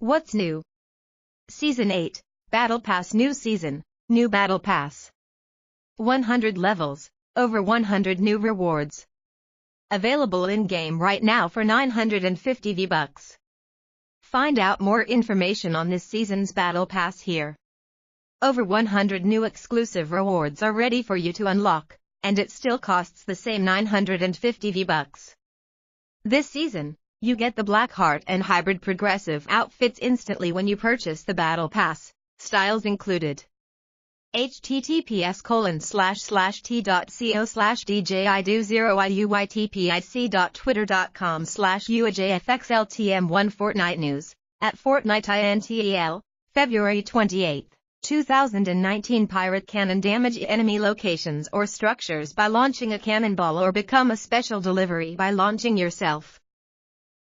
What's new? Season 8, Battle Pass. New season, new Battle Pass. 100 levels, over 100 new rewards. Available in-game right now for 950 V-Bucks. Find out more information on this season's Battle Pass here. Over 100 new exclusive rewards are ready for you to unlock, and it still costs the same 950 V-Bucks. This season, you get the Blackheart and Hybrid Progressive outfits instantly when you purchase the Battle Pass, styles included. https://t.co/djidu0iuytpic.twitter.com/uajfxltm1 Fortnite news, at Fortnite INTEL, February 28, 2019. Pirate cannon damage enemy locations or structures by launching a cannonball or become a special delivery by launching yourself.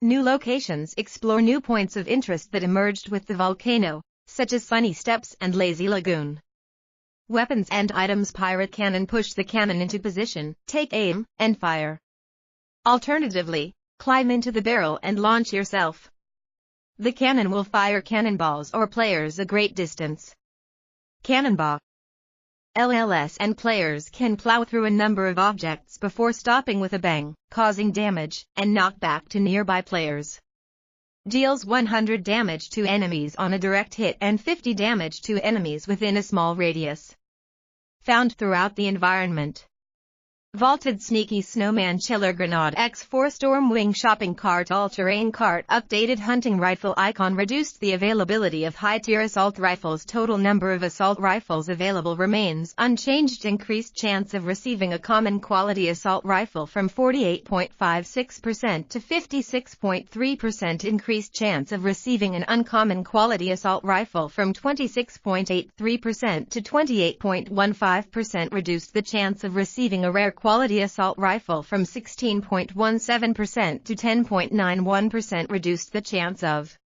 New locations explore new points of interest that emerged with the volcano, such as Sunny Steps and Lazy Lagoon. Weapons and items. Pirate cannon. Push the cannon into position, take aim, and fire. Alternatively, climb into the barrel and launch yourself. The cannon will fire cannonballs or players a great distance. Cannonball. LLS and players can plow through a number of objects before stopping with a bang, causing damage and knockback to nearby players. Deals 100 damage to enemies on a direct hit and 50 damage to enemies within a small radius. Found throughout the environment. Vaulted Sneaky Snowman Chiller Grenade X4 Stormwing Shopping Cart All-Terrain Cart Updated Hunting Rifle Icon Reduced the availability of high-tier assault rifles. Total number of assault rifles available remains unchanged. Increased chance of receiving a common quality assault rifle from 48.56% to 56.3%. Increased chance of receiving an uncommon quality assault rifle from 26.83% to 28.15%. Reduced the chance of receiving a rare quality assault rifle from 16.17% to 10.91%. Reduced the chance of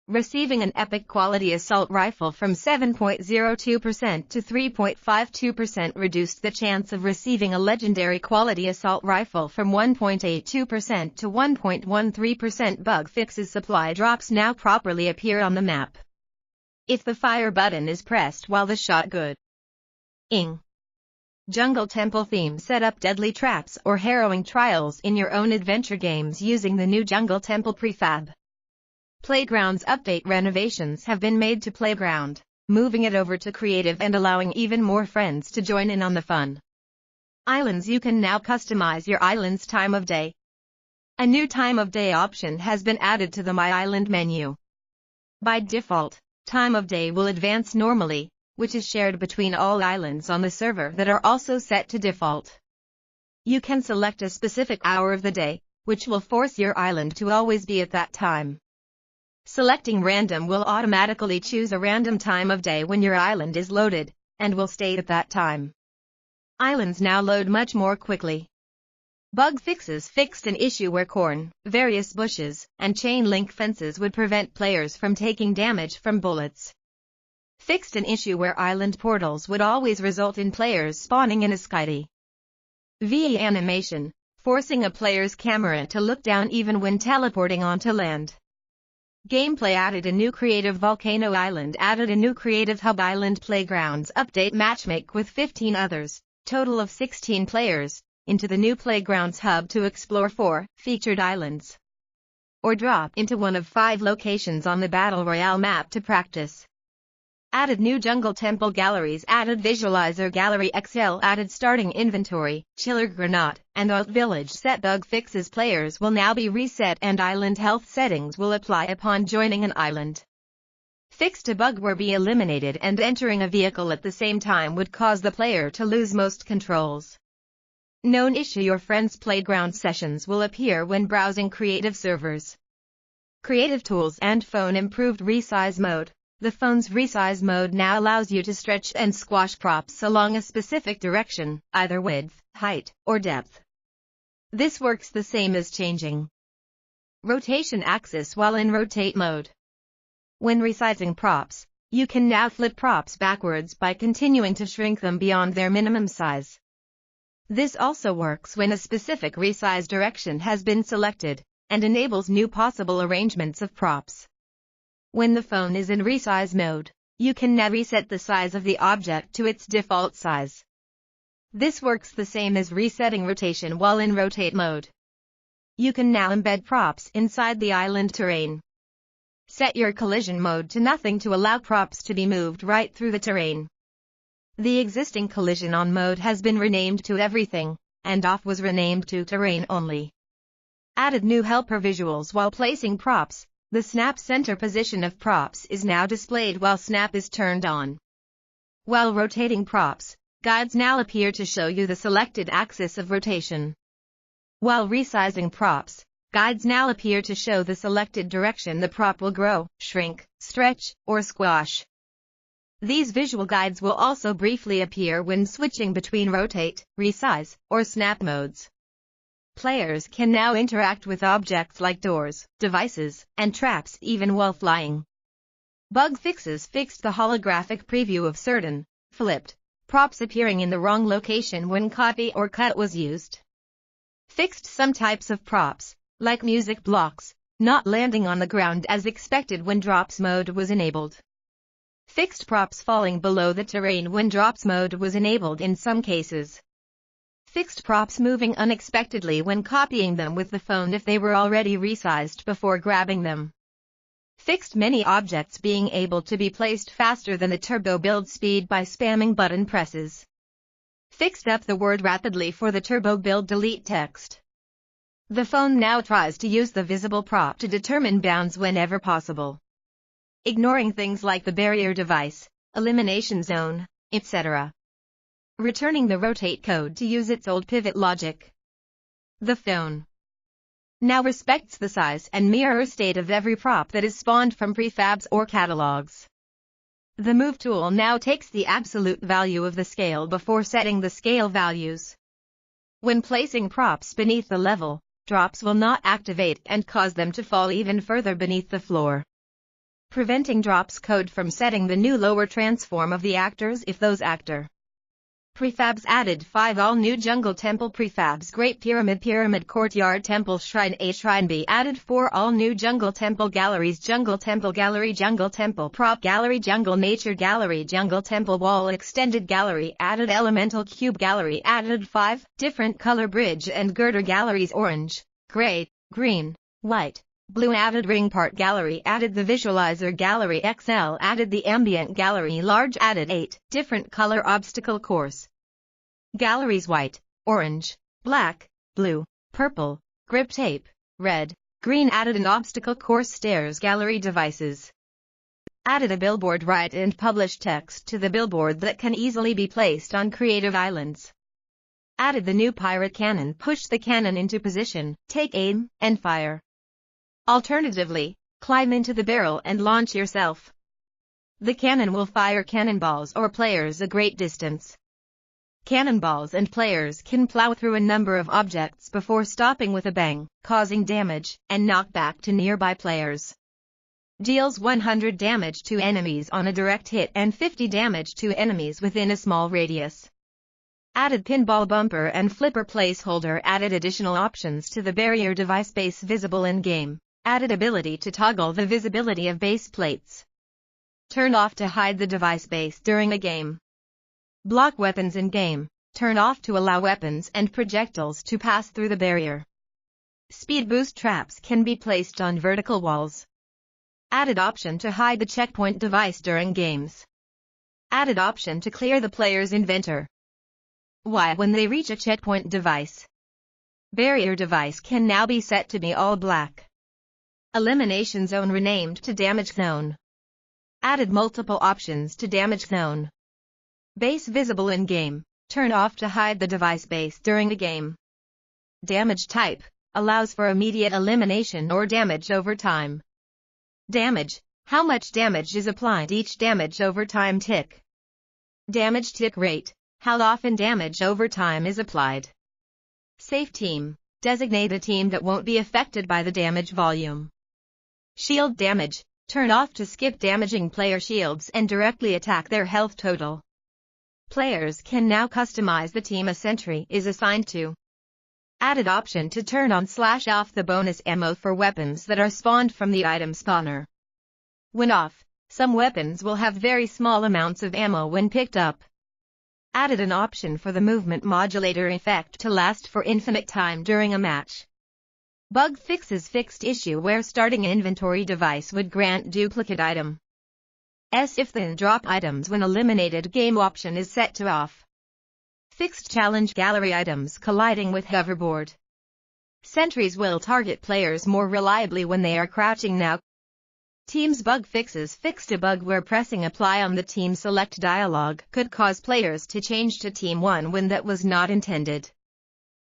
receiving an epic quality assault rifle from 7.02% to 3.52%. Reduced the chance of receiving a legendary quality assault rifle from 1.82% to 1.13%. Bug fixes. Supply drops now properly appear on the map if the fire button is pressed while the shot good. Jungle Temple theme. Set up deadly traps or harrowing trials in your own adventure games using the new Jungle Temple prefab. Playgrounds update. Renovations have been made to Playground, moving it over to Creative and allowing even more friends to join in on the fun. Islands. You can now customize your island's time of day. A new time of day option has been added to the My Island menu. By default, time of day will advance normally, which is shared between all islands on the server that are also set to default. You can select a specific hour of the day, which will force your island to always be at that time. Selecting random will automatically choose a random time of day when your island is loaded, and will stay at that time. Islands now load much more quickly. Bug fixes. Fixed an issue where corn, various bushes, and chain link fences would prevent players from taking damage from bullets. Fixed an issue where island portals would always result in players spawning in a skitty V8 animation, forcing a player's camera to look down even when teleporting onto land. Gameplay. Added a new creative volcano island. Added a new creative hub island. Playgrounds update. Matchmake with 15 others, total of 16 players, into the new Playgrounds hub to explore 4 featured islands. Or drop into one of 5 locations on the Battle Royale map to practice. Added new Jungle Temple galleries. Added Visualizer Gallery XL. Added starting inventory, Chiller Grenade, and Alt Village set. Bug fixes. Players will now be reset and island health settings will apply upon joining an island. Fixed a bug where be eliminated and entering a vehicle at the same time would cause the player to lose most controls. Known issue. Your friend's playground sessions will appear when browsing creative servers. Creative tools and phone. Improved resize mode. The phone's resize mode now allows you to stretch and squash props along a specific direction, either width, height, or depth. This works the same as changing rotation axis while in rotate mode. When resizing props, you can now flip props backwards by continuing to shrink them beyond their minimum size. This also works when a specific resize direction has been selected, and enables new possible arrangements of props. When the phone is in resize mode, you can now reset the size of the object to its default size. This works the same as resetting rotation while in rotate mode. You can now embed props inside the island terrain. Set your collision mode to nothing to allow props to be moved right through the terrain. The existing collision on mode has been renamed to everything, and off was renamed to terrain only. Added new helper visuals while placing props. The snap center position of props is now displayed while snap is turned on. While rotating props, guides now appear to show you the selected axis of rotation. While resizing props, guides now appear to show the selected direction the prop will grow, shrink, stretch, or squash. These visual guides will also briefly appear when switching between rotate, resize, or snap modes. Players can now interact with objects like doors, devices, and traps even while flying. Bug fixes fixed the holographic preview of certain, flipped, props appearing in the wrong location when copy or cut was used. Fixed some types of props, like music blocks, not landing on the ground as expected when drops mode was enabled. Fixed props falling below the terrain when drops mode was enabled in some cases. Fixed props moving unexpectedly when copying them with the phone if they were already resized before grabbing them. Fixed many objects being able to be placed faster than the turbo build speed by spamming button presses. Fixed up the word rapidly for the turbo build delete text. The phone now tries to use the visible prop to determine bounds whenever possible, ignoring things like the barrier device, elimination zone, etc. Returning the rotate code to use its old pivot logic. The phone now respects the size and mirror state of every prop that is spawned from prefabs or catalogs. The move tool now takes the absolute value of the scale before setting the scale values. When placing props beneath the level, drops will not activate and cause them to fall even further beneath the floor, preventing drops code from setting the new lower transform of the actors if those actor. Prefabs added 5 all-new Jungle Temple prefabs. Great Pyramid Courtyard Temple Shrine A Shrine B added 4 all-new Jungle Temple galleries. Jungle Temple Gallery, Jungle Temple Prop Gallery, Jungle Nature Gallery, Jungle Temple Wall Extended Gallery added. Elemental Cube Gallery added 5 different color bridge and girder galleries. Orange, gray, green, white, blue added. Ring Part Gallery added. The Visualizer Gallery XL added. The Ambient Gallery Large added. 8 different color obstacle course galleries. White, orange, black, blue, purple, grip tape, red, green added. An obstacle course. Stairs Gallery Devices added. A billboard. Write and publish text to the billboard that can easily be placed on creative islands. Added. The new Pirate Cannon. Push the cannon into position, take aim, and fire. Alternatively, climb into the barrel and launch yourself. The cannon will fire cannonballs or players a great distance. Cannonballs and players can plow through a number of objects before stopping with a bang, causing damage and knockback to nearby players. Deals 100 damage to enemies on a direct hit and 50 damage to enemies within a small radius. Added pinball bumper and flipper placeholder. Added additional options to the barrier device. Base visible in-game. Added ability to toggle the visibility of base plates. Turn off to hide the device base during a game. Block weapons in-game. Turn off to allow weapons and projectiles to pass through the barrier. Speed boost traps can be placed on vertical walls. Added option to hide the checkpoint device during games. Added option to clear the player's inventory when they reach a checkpoint device. Barrier device can now be set to be all black. Elimination zone renamed to damage zone. Added multiple options to damage zone. Base visible in-game. Turn off to hide the device base during the game. Damage type allows for immediate elimination or damage over time. Damage. How much damage is applied each damage over time tick. Damage tick rate. How often damage over time is applied. Safe team. Designate a team that won't be affected by the damage volume. Shield damage. Turn off to skip damaging player shields and directly attack their health total. Players can now customize the team a sentry is assigned to. Added option to turn on/off the bonus ammo for weapons that are spawned from the item spawner. When off, some weapons will have very small amounts of ammo when picked up. Added an option for the movement modulator effect to last for infinite time during a match. Bug fixes fixed issue where starting inventory device would grant duplicate item. If the drop items when eliminated game option is set to off. Fixed challenge gallery items colliding with hoverboard. Sentries will target players more reliably when they are crouching now. Teams bug fixes fixed a bug where pressing apply on the team select dialog could cause players to change to team 1 when that was not intended.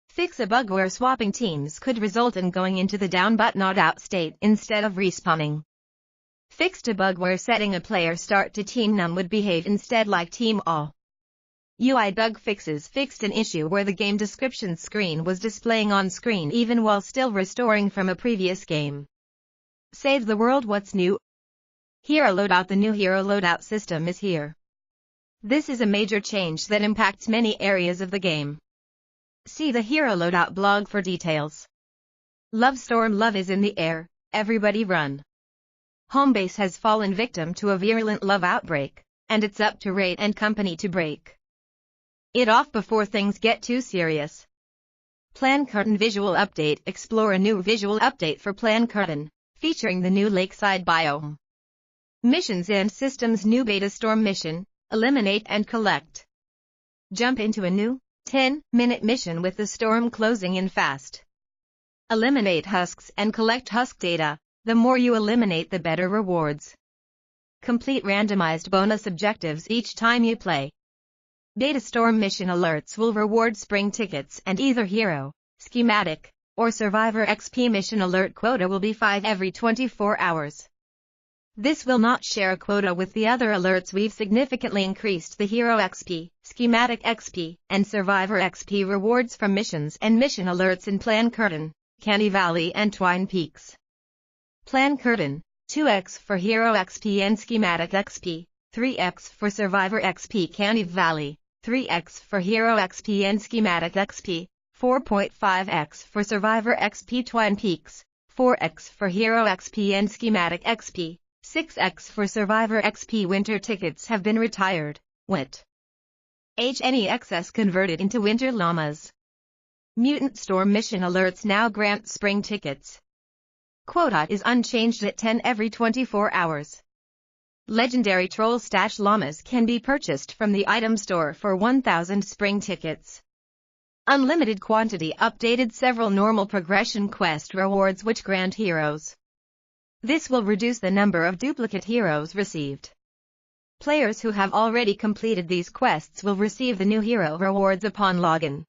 Fix a bug where swapping teams could result in going into the down but not out state instead of respawning. Fixed a bug where setting a player start to team none would behave instead like team all. UI bug fixes fixed an issue where the game description screen was displaying on screen even while still restoring from a previous game. Save the world. What's new? Hero loadout. The new hero loadout system is here. This is a major change that impacts many areas of the game. See the hero loadout blog for details. Love storm. Love is in the air, everybody run. Homebase has fallen victim to a virulent love outbreak, and it's up to Raid and company to break it off before things get too serious. Plan Curtain visual update. Explore a new visual update for Plan Curtain, featuring the new lakeside biome. Missions and systems. New beta storm mission, eliminate and collect. Jump into a new 10-minute mission with the storm closing in fast. Eliminate husks and collect husk data. The more you eliminate, the better rewards. Complete randomized bonus objectives each time you play. Beta storm mission alerts will reward spring tickets and either hero, schematic, or survivor XP. Mission alert quota will be 5 every 24 hours. This will not share a quota with the other alerts. We've significantly increased the hero XP, schematic XP, and survivor XP rewards from missions and mission alerts in Plan Curtain, Canny Valley and Twine Peaks. Plan Curtain, 2x for hero XP and schematic XP, 3x for survivor XP. Canny Valley, 3x for hero XP and schematic XP, 4.5x for survivor XP. Twine Peaks, 4x for hero XP and schematic XP, 6x for survivor XP. Winter tickets have been retired. Wet. Any excess converted into winter llamas. Mutant storm mission alerts now grant spring tickets. Quota is unchanged at 10 every 24 hours. Legendary troll stash llamas can be purchased from the item store for 1,000 spring tickets. Unlimited quantity updated several normal progression quest rewards which grant heroes. This will reduce the number of duplicate heroes received. Players who have already completed these quests will receive the new hero rewards upon login.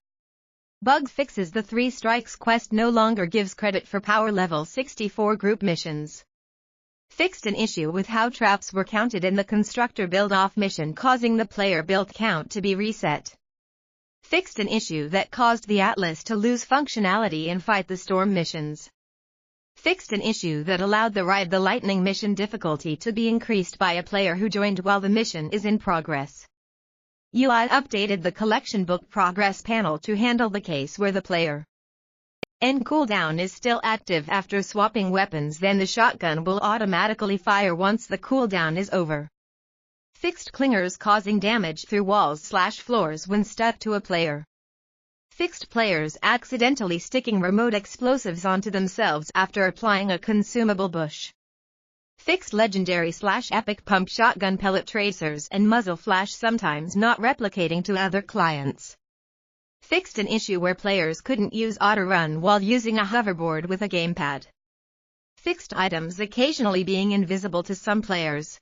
Bug fixes. The 3 strikes quest no longer gives credit for power level 64 group missions. Fixed an issue with how traps were counted in the constructor build-off mission, causing the player build count to be reset. Fixed an issue that caused the Atlas to lose functionality in Fight the Storm missions. Fixed an issue that allowed the Ride the Lightning mission difficulty to be increased by a player who joined while the mission is in progress. UI updated the collection book progress panel to handle the case where the player N cooldown is still active after swapping weapons, then the shotgun will automatically fire once the cooldown is over. Fixed clingers causing damage through walls/floors when stuck to a player. Fixed players accidentally sticking remote explosives onto themselves after applying a consumable bush. Fixed legendary/epic pump shotgun pellet tracers and muzzle flash sometimes not replicating to other clients. Fixed an issue where players couldn't use auto-run while using a hoverboard with a gamepad. Fixed items occasionally being invisible to some players.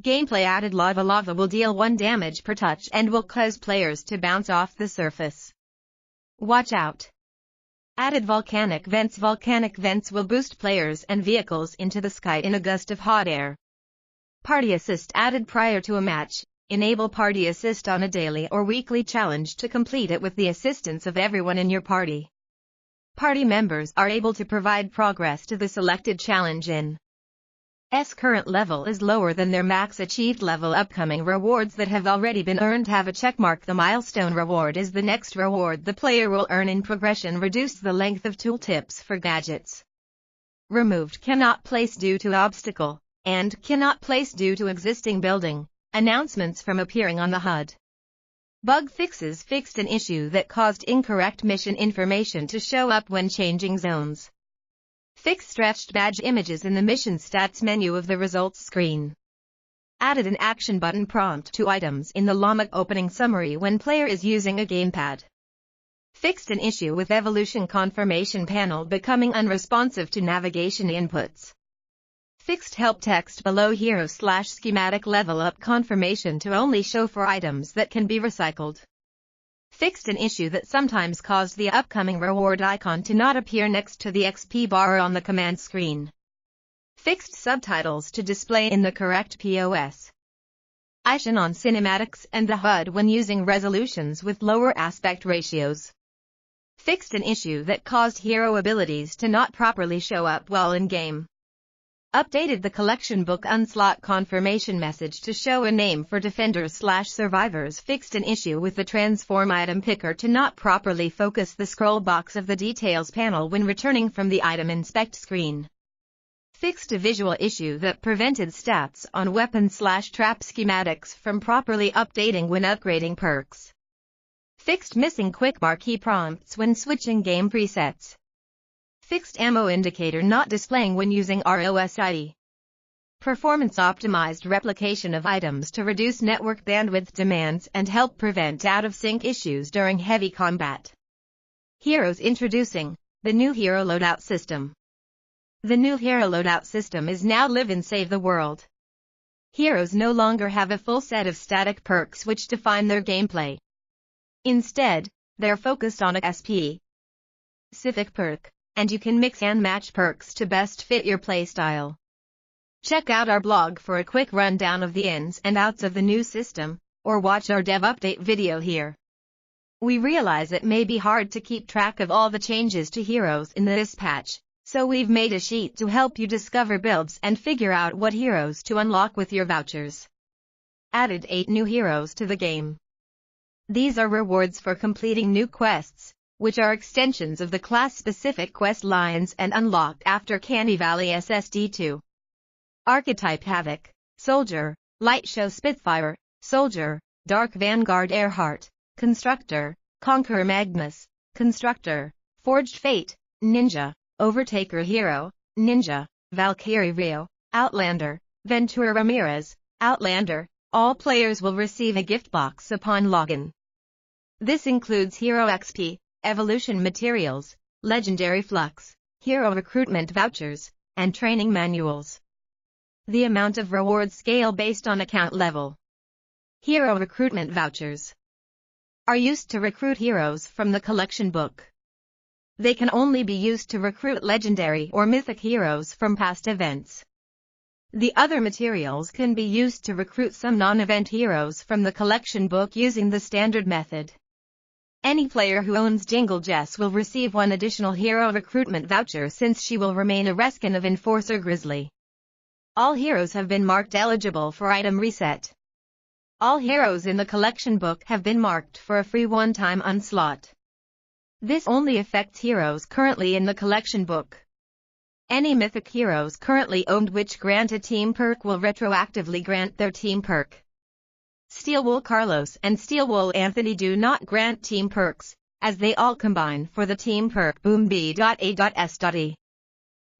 Gameplay added lava. Lava will deal 1 damage per touch and will cause players to bounce off the surface. Watch out. Added volcanic vents. Volcanic vents will boost players and vehicles into the sky in a gust of hot air. Party assist added prior to a match. Enable party assist on a daily or weekly challenge to complete it with the assistance of everyone in your party. Party members are able to provide progress to the selected challenge in current level is lower than their max achieved level. Upcoming rewards that have already been earned have a checkmark. The milestone reward is the next reward the player will earn in progression. Reduced the length of tooltips for gadgets. Removed cannot place due to obstacle. and cannot place due to existing building. Announcements from appearing on the HUD. Bug fixes fixed an issue that caused incorrect mission information to show up when changing zones. Fixed stretched badge images in the mission stats menu of the results screen. Added an action button prompt to items in the llama opening summary when player is using a gamepad. Fixed an issue with evolution confirmation panel becoming unresponsive to navigation inputs. Fixed help text below hero/schematic level up confirmation to only show for items that can be recycled. Fixed an issue that sometimes caused the upcoming reward icon to not appear next to the XP bar on the command screen. Fixed subtitles to display in the correct POS. Icon on cinematics and the HUD when using resolutions with lower aspect ratios. Fixed an issue that caused hero abilities to not properly show up while in-game. Updated the collection book unslot confirmation message to show a name for defenders/survivors. Fixed an issue with the transform item picker to not properly focus the scroll box of the details panel when returning from the item inspect screen. Fixed a visual issue that prevented stats on weapon/trap schematics from properly updating when upgrading perks. Fixed missing quick marquee prompts when switching game presets. Fixed ammo indicator not displaying when using ROSID. Performance optimized replication of items to reduce network bandwidth demands and help prevent out-of-sync issues during heavy combat. Heroes introducing the new hero loadout system. The new hero loadout system is now Live and Save the World. Heroes no longer have a full set of static perks which define their gameplay. Instead, they're focused on a specific perk, and you can mix and match perks to best fit your playstyle. Check out our blog for a quick rundown of the ins and outs of the new system, or watch our dev update video here. We realize it may be hard to keep track of all the changes to heroes in this patch, so we've made a sheet to help you discover builds and figure out what heroes to unlock with your vouchers. Added 8 new heroes to the game. These are rewards for completing new quests, which are extensions of the class-specific quest lines and unlocked after Candy Valley SSD2. Archetype Havoc, Soldier, Light Show Spitfire, Soldier, Dark Vanguard Earhart, Constructor, Conqueror Magnus, Constructor, Forged Fate, Ninja, Overtaker Hero, Ninja, Valkyrie Rio, Outlander, Ventura Ramirez, Outlander. All players will receive a gift box upon login. This includes Hero XP, Evolution Materials, Legendary Flux, Hero Recruitment Vouchers, and Training Manuals. The amount of rewards scale based on account level. Hero Recruitment Vouchers are used to recruit heroes from the collection book. They can only be used to recruit legendary or mythic heroes from past events. The other materials can be used to recruit some non-event heroes from the collection book using the standard method. Any player who owns Jingle Jess will receive one additional hero recruitment voucher since she will remain a reskin of Enforcer Grizzly. All heroes have been marked eligible for item reset. All heroes in the collection book have been marked for a free one-time unslot. This only affects heroes currently in the collection book. Any mythic heroes currently owned which grant a team perk will retroactively grant their team perk. Steelwool Carlos and Steelwool Anthony do not grant team perks, as they all combine for the team perk Boom B.A.S.E.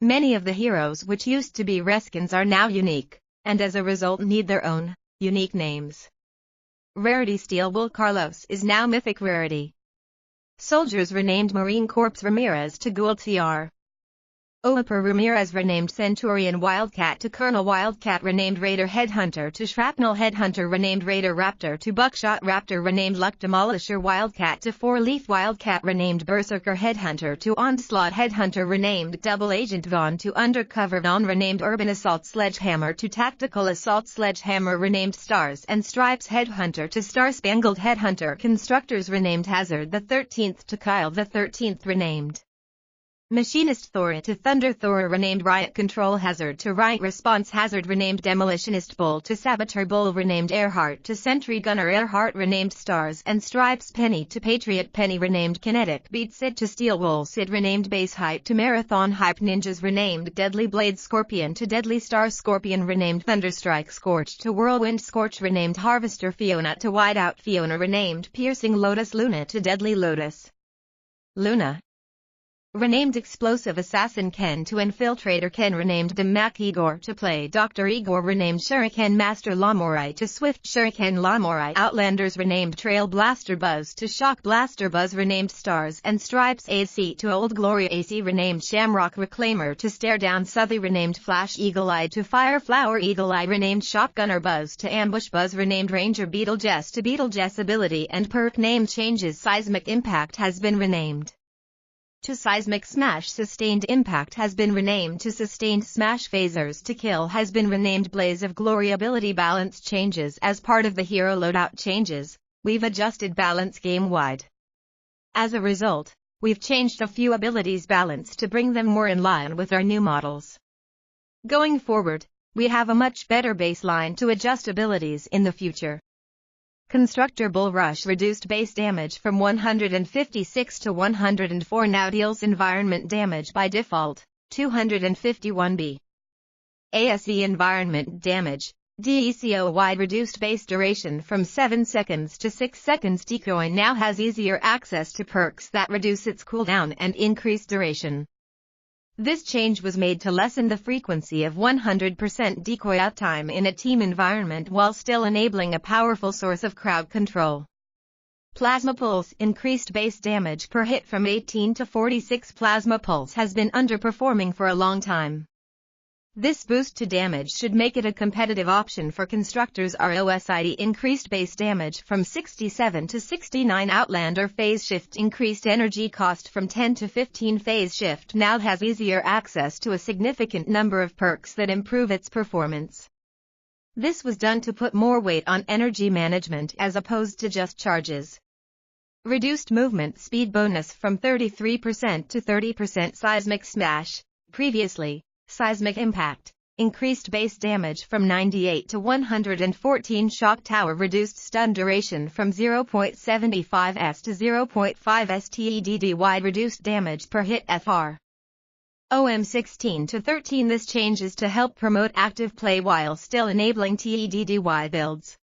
Many of the heroes which used to be reskins are now unique, and as a result need their own, unique names. Rarity Steelwool Carlos is now Mythic Rarity. Soldiers renamed Marine Corps Ramirez to Ghoul TR. Oaper Ramirez renamed Centurion Wildcat to Colonel Wildcat renamed Raider Headhunter to Shrapnel Headhunter renamed Raider Raptor to Buckshot Raptor renamed Luck Demolisher Wildcat to Four-Leaf Wildcat renamed Berserker Headhunter to Onslaught Headhunter renamed Double Agent Vaughn to Undercover Vaughn renamed Urban Assault Sledgehammer to Tactical Assault Sledgehammer renamed Stars and Stripes Headhunter to Star Spangled Headhunter Constructors renamed Hazard the 13th to Kyle the 13th renamed Machinist Thor to Thunder Thor renamed Riot Control Hazard to Riot Response Hazard renamed Demolitionist Bull to Saboteur Bull renamed Earhart to Sentry Gunner Earhart renamed Stars and Stripes Penny to Patriot Penny renamed Kinetic Beat Sid to Steel Wool Sid renamed Base Hype to Marathon Hype Ninjas renamed Deadly Blade Scorpion to Deadly Star Scorpion renamed Thunderstrike Scorch to Whirlwind Scorch renamed Harvester Fiona to Whiteout Fiona renamed Piercing Lotus Luna to Deadly Lotus Luna renamed Explosive Assassin Ken to Infiltrator Ken renamed Demak Igor to Play Dr. Igor renamed Shuriken Master Lamorai to Swift Shuriken Lamorai Outlanders renamed Trail Blaster Buzz to Shock Blaster Buzz renamed Stars and Stripes AC to Old Glory AC renamed Shamrock Reclaimer to Stare Down Southey renamed Flash Eagle Eye to Fire Flower Eagle Eye renamed Shotgunner Buzz to Ambush Buzz renamed Ranger Beetle Jess to Beetle Jess Ability and Perk name changes. Seismic Impact has been renamed to Seismic Smash. Sustained Impact has been renamed to Sustained Smash. Phasers to Kill has been renamed Blaze of Glory. Ability balance changes. As part of the hero loadout changes, we've adjusted balance game-wide. As a result, we've changed a few abilities balance to bring them more in line with our new models. Going forward, we have a much better baseline to adjust abilities in the future. Constructor Bull Rush reduced base damage from 156 to 104 now deals environment damage by default, 251B. ASE environment damage, DECOY reduced base duration from 7 seconds to 6 seconds. Decoy now has easier access to perks that reduce its cooldown and increase duration. This change was made to lessen the frequency of 100% decoy outtime in a team environment while still enabling a powerful source of crowd control. Plasma Pulse increased base damage per hit from 18 to 46. Plasma Pulse has been underperforming for a long time. This boost to damage should make it a competitive option for constructors. ROSID increased base damage from 67 to 69. Outlander Phase Shift increased energy cost from 10 to 15. Phase Shift now has easier access to a significant number of perks that improve its performance. This was done to put more weight on energy management as opposed to just charges. Reduced movement speed bonus from 33% to 30%. Seismic Smash, previously Seismic Impact, increased base damage from 98 to 114. Shock Tower reduced stun duration from 0.75s to 0.5s. TEDDY reduced damage per hit FR. OM 16 to 13. This change is to help promote active play while still enabling TEDDY builds.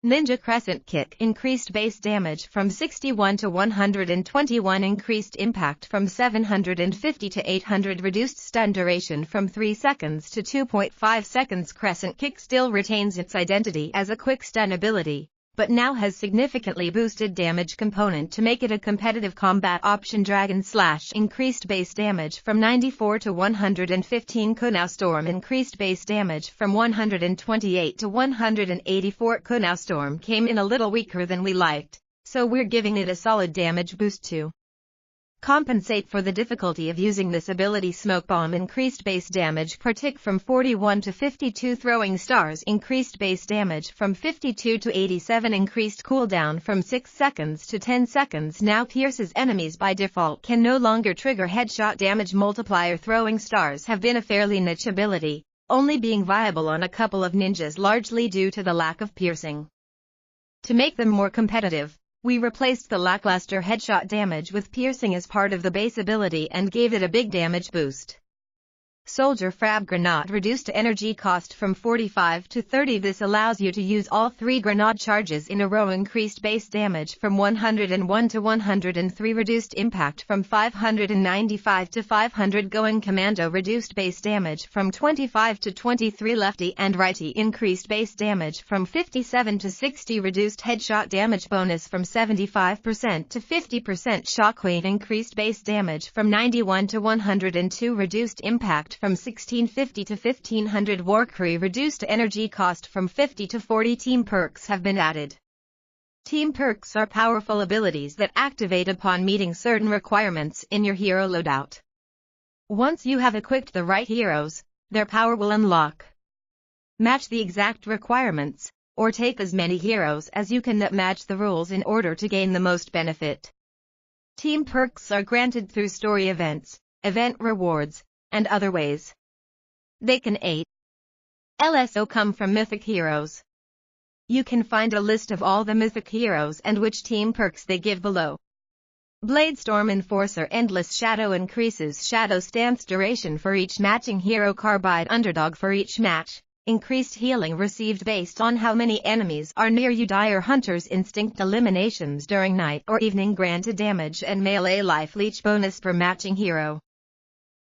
Ninja Crescent Kick increased base damage from 61 to 121. Increased impact from 750 to 800. Reduced stun duration from 3 seconds to 2.5 seconds. Crescent Kick still retains its identity as a quick stun ability, but now has significantly boosted damage component to make it a competitive combat option. Dragon Slash increased base damage from 94 to 115. Kunao Storm increased base damage from 128 to 184. Kunao Storm came in a little weaker than we liked, so we're giving it a solid damage boost too. Compensate for the difficulty of using this ability. Smoke Bomb increased base damage per tick from 41 to 52. Throwing Stars increased base damage from 52 to 87. Increased cooldown from 6 seconds to 10 seconds. Now pierces enemies by default, can no longer trigger headshot damage multiplier. Throwing Stars have been a fairly niche ability, only being viable on a couple of ninjas largely due to the lack of piercing. To make them more competitive, we replaced the lackluster headshot damage with piercing as part of the base ability and gave it a big damage boost. Soldier Frag Grenade reduced energy cost from 45 to 30. This allows you to use all 3 grenade charges in a row. Increased base damage from 101 to 103. Reduced impact from 595 to 500. Going Commando reduced base damage from 25 to 23. Lefty and Righty increased base damage from 57 to 60. Reduced headshot damage bonus from 75% to 50%. Shockwave increased base damage from 91 to 102. Reduced impact from 1650 to 1500. Warcry reduced energy cost from 50 to 40. Team perks have been added. Team perks are powerful abilities that activate upon meeting certain requirements in your hero loadout. Once you have equipped the right heroes, their power will unlock. Match the exact requirements, or take as many heroes as you can that match the rules in order to gain the most benefit. Team perks are granted through story events, event rewards, and other ways. They can also come from mythic heroes. You can find a list of all the mythic heroes and which team perks they give below. Bladestorm Enforcer Endless Shadow increases Shadow Stance duration for each matching hero. Carbide Underdog for each match. Increased healing received based on how many enemies are near you. Dire Hunter's Instinct eliminations during night or evening granted damage and melee life leech bonus per matching hero.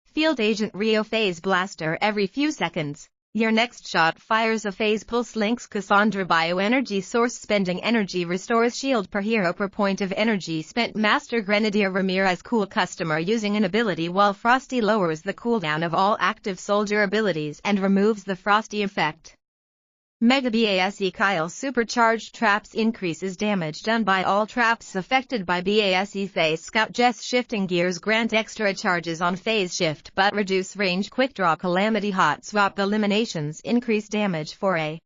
Field Agent Rio Phase Blaster every few seconds. Your next shot fires a phase pulse. Links Cassandra Bioenergy Source spending energy restores shield per hero per point of energy spent. Master Grenadier Ramirez Cool customer using an ability while Frosty lowers the cooldown of all active soldier abilities and removes the Frosty effect. Mega BASE Kyle Supercharged Traps increases damage done by all traps affected by BASE. Phase Scout Jess Shifting Gears grant extra charges on phase shift but reduce range. Quick Draw Calamity Hot Swap eliminations increase damage for a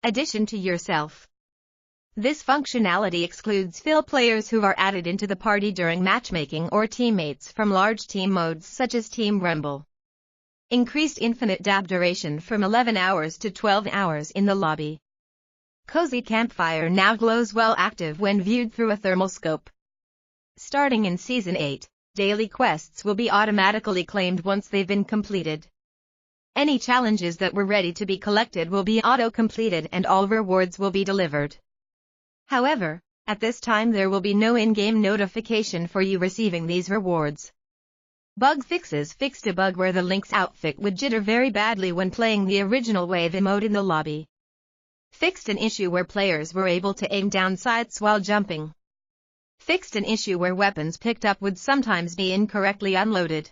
addition to yourself. This functionality excludes fill players who are added into the party during matchmaking or teammates from large team modes such as Team Rumble. Increased infinite dab duration from 11 hours to 12 hours in the lobby. Cozy Campfire now glows well active when viewed through a thermal scope. Starting in Season 8, daily quests will be automatically claimed once they've been completed. Any challenges that were ready to be collected will be auto-completed and all rewards will be delivered. However, at this time there will be no in-game notification for you receiving these rewards. Bug fixes fixed a bug where the Link's outfit would jitter very badly when playing the original wave emote in the lobby. Fixed an issue where players were able to aim down sights while jumping. Fixed an issue where weapons picked up would sometimes be incorrectly unloaded.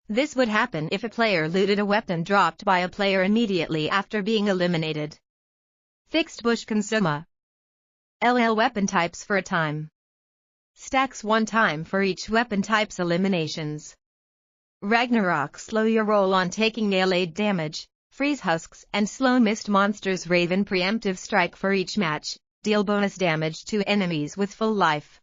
This would happen if a player looted a weapon dropped by a player immediately after being eliminated. Fixed Bush Consuma weapon types for a time. Stacks one time for each weapon type's eliminations. Ragnarok slow your roll on taking melee damage. Freeze husks and slow mist monsters. Raven preemptive strike for each match. Deal bonus damage to enemies with full life.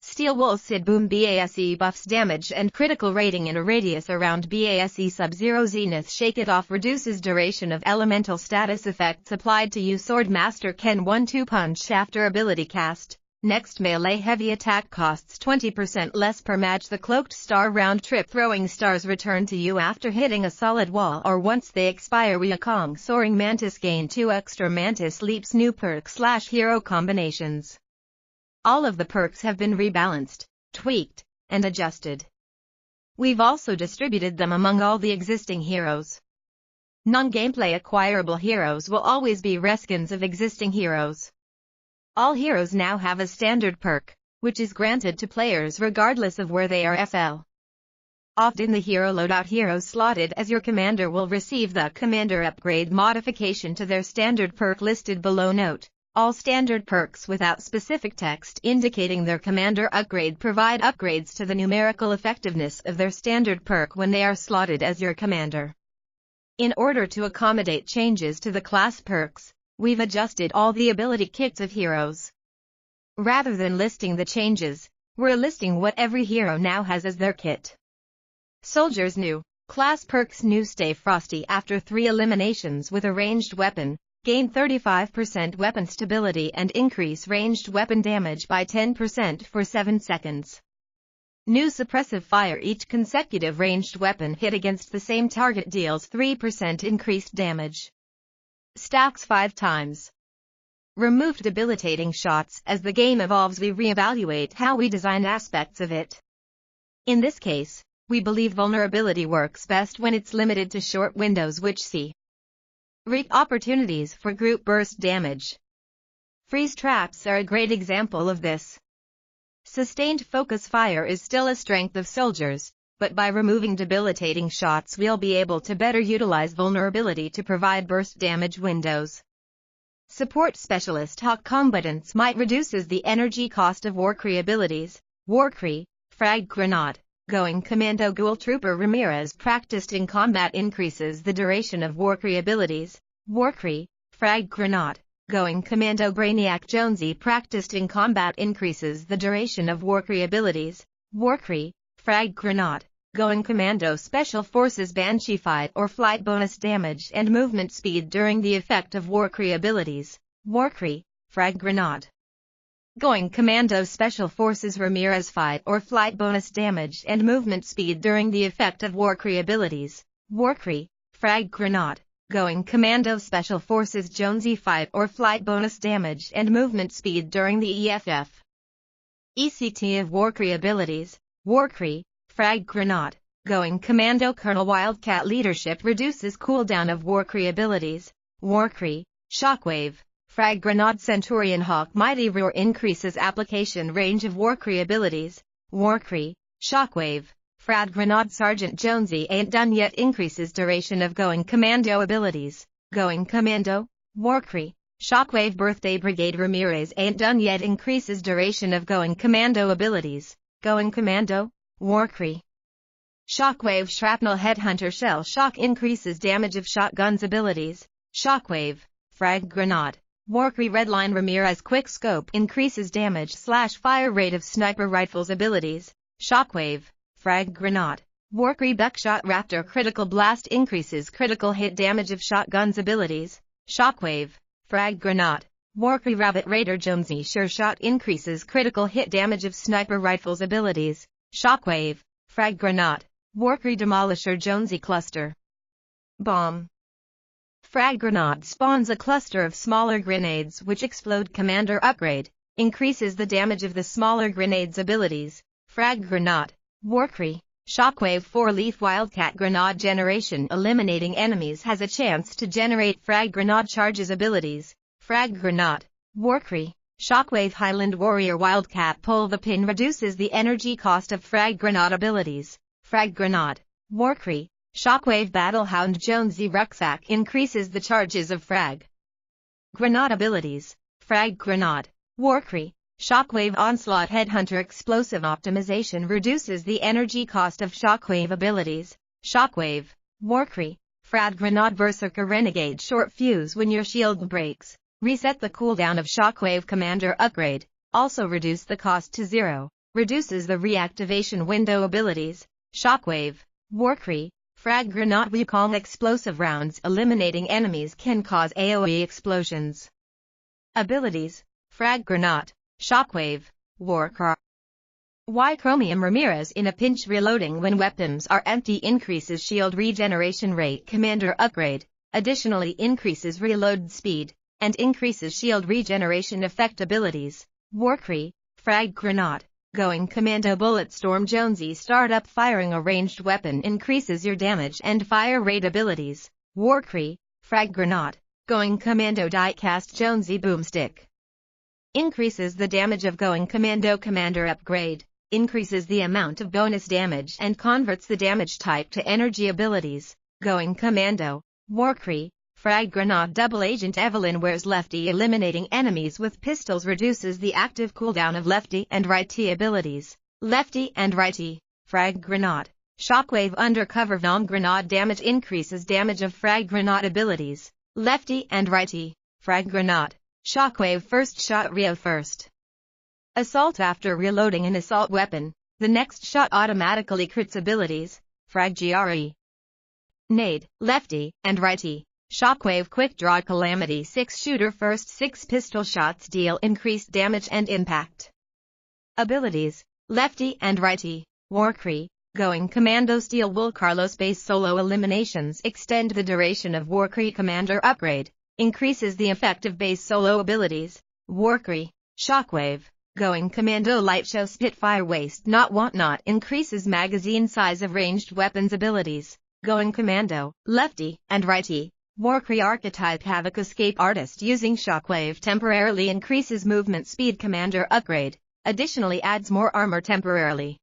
Steel Wool Sid Boom BASE buffs damage and critical rating in a radius around BASE. Sub-Zero Zenith Shake It Off reduces duration of elemental status effects applied to you. Sword Master Ken 1-2 punch after ability cast. Next melee heavy attack costs 20% less per match. The Cloaked Star round trip throwing stars return to you after hitting a solid wall or once they expire. Wukong Soaring Mantis gain 2 extra Mantis leaps. New perk / hero combinations. All of the perks have been rebalanced, tweaked, and adjusted. We've also distributed them among all the existing heroes. Non-gameplay acquirable heroes will always be reskins of existing heroes. All heroes now have a standard perk, which is granted to players regardless of where they are FL. Often the hero loadout hero slotted as your commander will receive the commander upgrade modification to their standard perk listed below. Note, all standard perks without specific text indicating their commander upgrade provide upgrades to the numerical effectiveness of their standard perk when they are slotted as your commander. In order to accommodate changes to the class perks, we've adjusted all the ability kits of heroes. Rather than listing the changes, we're listing what every hero now has as their kit. Soldiers new, class perks. New Stay Frosty after 3 eliminations with a ranged weapon, gain 35% weapon stability and increase ranged weapon damage by 10% for 7 seconds. New Suppressive Fire each consecutive ranged weapon hit against the same target deals 3% increased damage. Stacks 5 times. Removed debilitating shots. As the game evolves we reevaluate how we design aspects of it. In this case, we believe vulnerability works best when it's limited to short windows which see reap opportunities for group burst damage. Freeze traps are a great example of this. Sustained focus fire is still a strength of soldiers, but by removing debilitating shots we'll be able to better utilize vulnerability to provide burst damage windows. Support Specialist Hawk combatants might reduces the energy cost of Warcry abilities. Warcry, Frag Grenade, Going Commando. Ghoul Trooper Ramirez practiced in combat increases the duration of Warcry abilities. Warcry, Frag Grenade, Going Commando. Brainiac Jonesy practiced in combat increases the duration of Warcry abilities. Warcry, Frag Grenade, Going Commando Special Forces Banshee Fight or Flight Bonus Damage and Movement Speed during the effect of Warcry abilities. Warcry, Frag Grenade. Going Commando Special Forces Ramirez Fight or Flight Bonus Damage and Movement Speed during the effect of Warcry abilities. Warcry, Frag Grenade. Going Commando Special Forces Jonesy Fight or Flight Bonus Damage and Movement Speed during the EFF. ECT of Warcry abilities. Warcry, Frag Grenade. Going Commando Colonel Wildcat Leadership reduces cooldown of Warcry abilities. Warcry, Shockwave, Frag Grenade Centurion Hawk Mighty Roar increases application range of Warcry abilities. Warcry, Shockwave, Frag Grenade Sergeant Jonesy Ain't Done Yet increases duration of Going Commando abilities. Going Commando, Warcry, Shockwave Birthday Brigade Ramirez Ain't Done Yet increases duration of Going Commando abilities. Going Commando, Warcry. Shockwave Shrapnel Headhunter Shell Shock increases damage of shotguns abilities. Shockwave, Frag Grenade. Warcry Redline Ramirez Quick Scope increases damage/fire rate of sniper rifles abilities. Shockwave, Frag Grenade. Warcry Buckshot Raptor Critical Blast increases critical hit damage of shotguns abilities. Shockwave, Frag Grenade. Warcry Rabbit Raider Jonesy Sure Shot increases critical hit damage of sniper rifles abilities. Shockwave, Frag Grenade. Warcry Demolisher Jonesy Cluster Bomb. Frag Grenade spawns a cluster of smaller grenades which explode. Commander Upgrade increases the damage of the smaller grenades abilities. Frag Grenade. Warcry, Shockwave 4-leaf Wildcat Grenade Generation eliminating enemies has a chance to generate Frag Grenade charges abilities. Frag Grenade. Warcry, Shockwave Highland Warrior Wildcat Pull the Pin reduces the energy cost of Frag Grenade abilities. Frag Grenade. Warcry, Shockwave Battlehound Jonesy Rucksack increases the charges of Frag Grenade abilities. Frag Grenade. Warcry, Shockwave Onslaught Headhunter Explosive Optimization reduces the energy cost of Shockwave abilities. Shockwave. Warcry, Frag Grenade Berserker Renegade Short Fuse when your shield breaks. Reset the cooldown of Shockwave Commander Upgrade. Also reduce the cost to 0. Reduces the reactivation window abilities. Shockwave. Warcry, Frag Grenade Wukong Explosive Rounds eliminating enemies can cause AoE explosions. Abilities. Frag Grenade. Shockwave. Warcry. Y Chromium Ramirez in a pinch reloading when weapons are empty increases shield regeneration rate. Commander Upgrade. Additionally increases reload speed and increases shield regeneration effect abilities. Warcry, Frag Grenade. Going Commando Bulletstorm Jonesy Startup Firing a ranged weapon increases your damage and fire rate abilities. Warcry, Frag Grenade. Going Commando Diecast Jonesy Boomstick increases the damage of Going Commando Commander Upgrade, increases the amount of bonus damage and converts the damage type to energy abilities. Going Commando. Warcry, Frag Grenade Double Agent Evelyn wears Lefty eliminating enemies with pistols reduces the active cooldown of Lefty and Righty abilities. Lefty and Righty. Frag Grenade. Shockwave Undercover Nom Grenade damage increases damage of Frag Grenade abilities. Lefty and Righty. Frag Grenade. Shockwave First Shot Rio First Assault after reloading an assault weapon, the next shot automatically crits abilities. Frag GRE. Nade, Lefty, and Righty. Shockwave Quick Draw Calamity 6 Shooter First 6 pistol shots deal increased damage and impact. Abilities. Lefty and Righty. Warcry, Going Commando Steel Wool Carlos Base Solo Eliminations extend the duration of Warcry Commander Upgrade, increases the effect of base solo abilities. Warcry, Shockwave, Going Commando Light Show Spitfire Waste Not Want Not increases magazine size of ranged weapons abilities. Going Commando, Lefty, and Righty. Warcry Archetype Havoc Escape Artist using Shockwave temporarily increases movement speed. Commander Upgrade additionally adds more armor temporarily.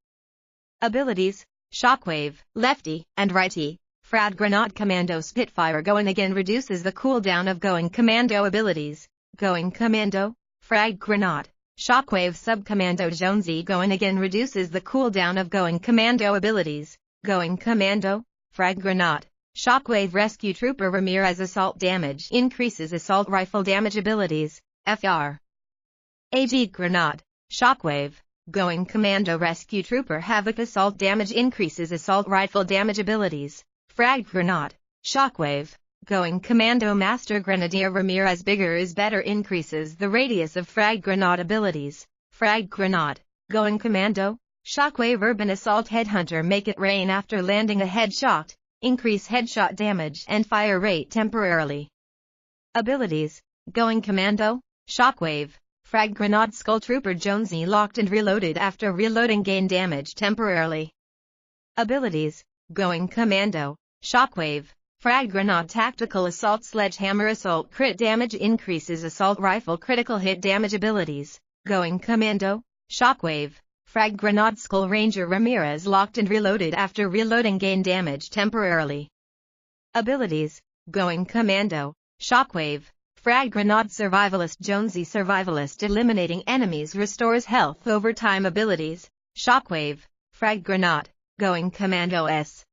Abilities. Shockwave, Lefty, and Righty. Frag Grenade Commando Spitfire Going Again reduces the cooldown of Going Commando abilities. Going Commando, Frag Grenade. Shockwave Subcommando Jonesy Going Again reduces the cooldown of Going Commando abilities. Going Commando, Frag Grenade. Shockwave Rescue Trooper Ramirez Assault Damage increases assault rifle damage abilities. FR. AG Grenade. Shockwave, Going Commando Rescue Trooper Havoc Assault Damage increases assault rifle damage abilities. Frag Grenade, Shockwave. Going Commando Master Grenadier Ramirez Bigger is Better increases the radius of frag grenade abilities. Frag Grenade, Going Commando, Shockwave Urban Assault Headhunter Make it rain after landing a headshot. Increase headshot damage and fire rate temporarily. Abilities: Going Commando, Shockwave, Frag Grenade Skull Trooper Jonesy locked and reloaded after reloading gain damage temporarily. Abilities: Going Commando, Shockwave, Frag Grenade Tactical Assault Sledgehammer Assault Crit Damage increases Assault Rifle Critical Hit Damage abilities. Going Commando, Shockwave, Frag Grenade Skull Ranger Ramirez locked and reloaded after reloading gain damage temporarily. Abilities: Going Commando, Shockwave, Frag Grenade Survivalist Jonesy Survivalist eliminating enemies restores health over time abilities. Shockwave, Frag Grenade, Going Commando S.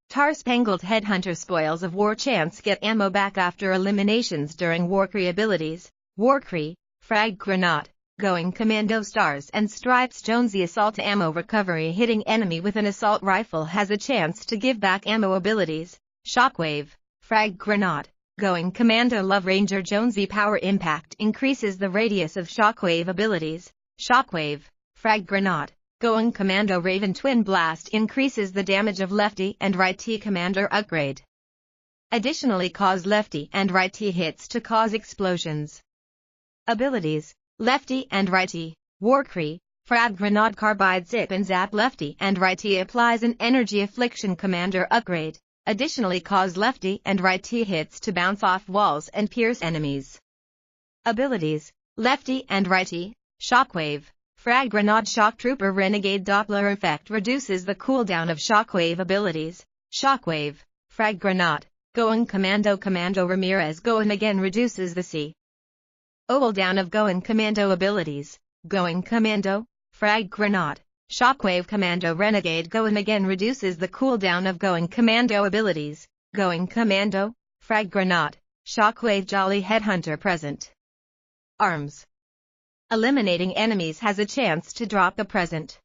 Tar Spangled Headhunter Spoils of War Chance get ammo back after eliminations during Warcry abilities. Warcry, Frag Grenade, Going Commando Stars and Stripes Jonesy Assault Ammo Recovery hitting enemy with an assault rifle has a chance to give back ammo abilities. Shockwave, Frag Grenade, Going Commando Love Ranger Jonesy Power Impact increases the radius of Shockwave abilities. Shockwave, Frag Grenade, Going Commando Raven Twin Blast increases the damage of lefty and righty commander upgrade. Additionally cause lefty and righty hits to cause explosions. Abilities: Lefty and righty, Warcry, Frag Grenade Carbide Zip and Zap lefty and righty applies an Energy Affliction commander upgrade. Additionally cause lefty and righty hits to bounce off walls and pierce enemies. Abilities: Lefty and righty, Shockwave, Frag Grenade Shock Trooper Renegade Doppler Effect reduces the cooldown of Shockwave abilities. Shockwave, Frag Grenade, Going Commando Ramirez Going Again reduces the cooldown of Going Commando abilities. Going Commando, Frag Grenade, Shockwave Commando Renegade Going Again reduces the cooldown of Going Commando abilities. Going Commando, Frag Grenade, Shockwave Jolly Headhunter Present. Arms: Eliminating enemies has a chance to drop a present.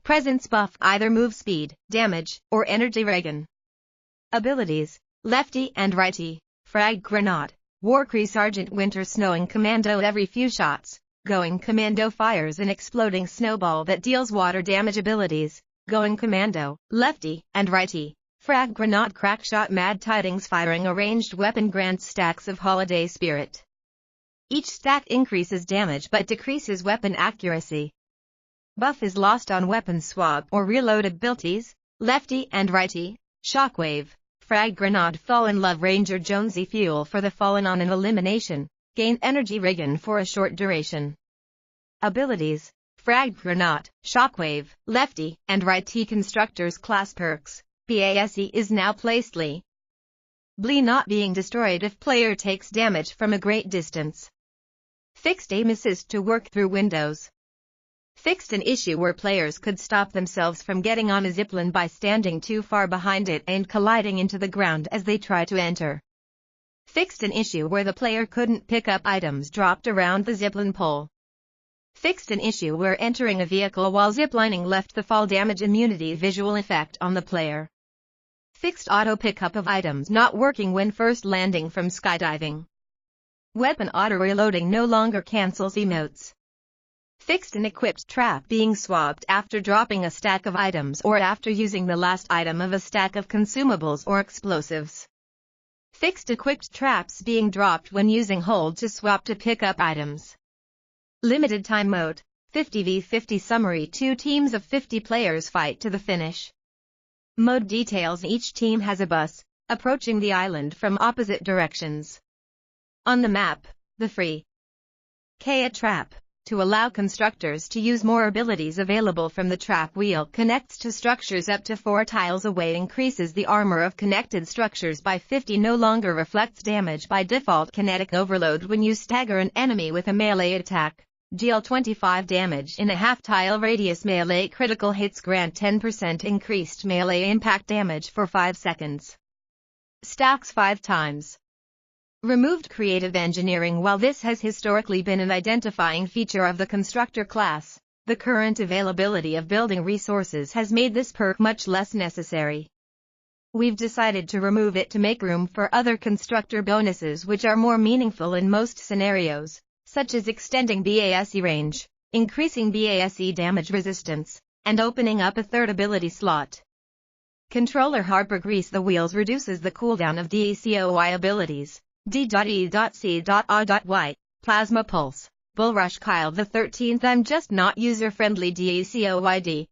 Presents buff either move speed, damage, or energy regen. Abilities: Lefty and righty, Frag Grenade, Warcry Sergeant Winter Snowing Commando every few shots. Going Commando fires an exploding snowball that deals water damage abilities. Going Commando, Lefty and righty, Frag Grenade Crackshot Mad Tidings firing a ranged weapon grants stacks of Holiday Spirit. Each stack increases damage but decreases weapon accuracy. Buff is lost on weapon swap or reload abilities. Lefty and righty, Shockwave, Frag Grenade Fallen Love Ranger Jonesy Fuel for the Fallen on an elimination. Gain energy regen for a short duration. Abilities: Frag Grenade, Shockwave, Lefty and righty Constructors Class Perks. BASE is now placed Blee not being destroyed if player takes damage from a great distance. Fixed aim assist to work through windows. Fixed an issue where players could stop themselves from getting on a zipline by standing too far behind it and colliding into the ground as they try to enter. Fixed an issue where the player couldn't pick up items dropped around the zipline pole. Fixed an issue where entering a vehicle while ziplining left the fall damage immunity visual effect on the player. Fixed auto pickup of items not working when first landing from skydiving. Weapon auto reloading no longer cancels emotes. Fixed an equipped trap being swapped after dropping a stack of items or after using the last item of a stack of consumables or explosives. Fixed equipped traps being dropped when using hold to swap to pick up items. Limited time mode, 50v50 summary 2 teams of 50 players fight to the finish. Mode details: each team has a bus, approaching the island from opposite directions. On the map, the free Kaya trap, to allow constructors to use more abilities available from the trap wheel connects to structures up to 4 tiles away increases the armor of connected structures by 50 no longer reflects damage by default kinetic overload when you stagger an enemy with a melee attack. Deal 25 damage in a half-tile radius. Melee critical hits grant 10% increased melee impact damage for 5 seconds. Stacks 5 times. Removed creative engineering. While this has historically been an identifying feature of the constructor class, The current availability of building resources has made this perk much less necessary. We've decided to remove it to make room for other constructor bonuses which are more meaningful in most scenarios, such as extending BASE range, increasing BASE damage resistance, and opening up a third ability slot. Controller Harper Grease the Wheels reduces the cooldown of DECOY abilities. D.E.C.A.Y. Plasma Pulse. Bull Rush Kyle the 13th. I'm just not user-friendly. DECOYD.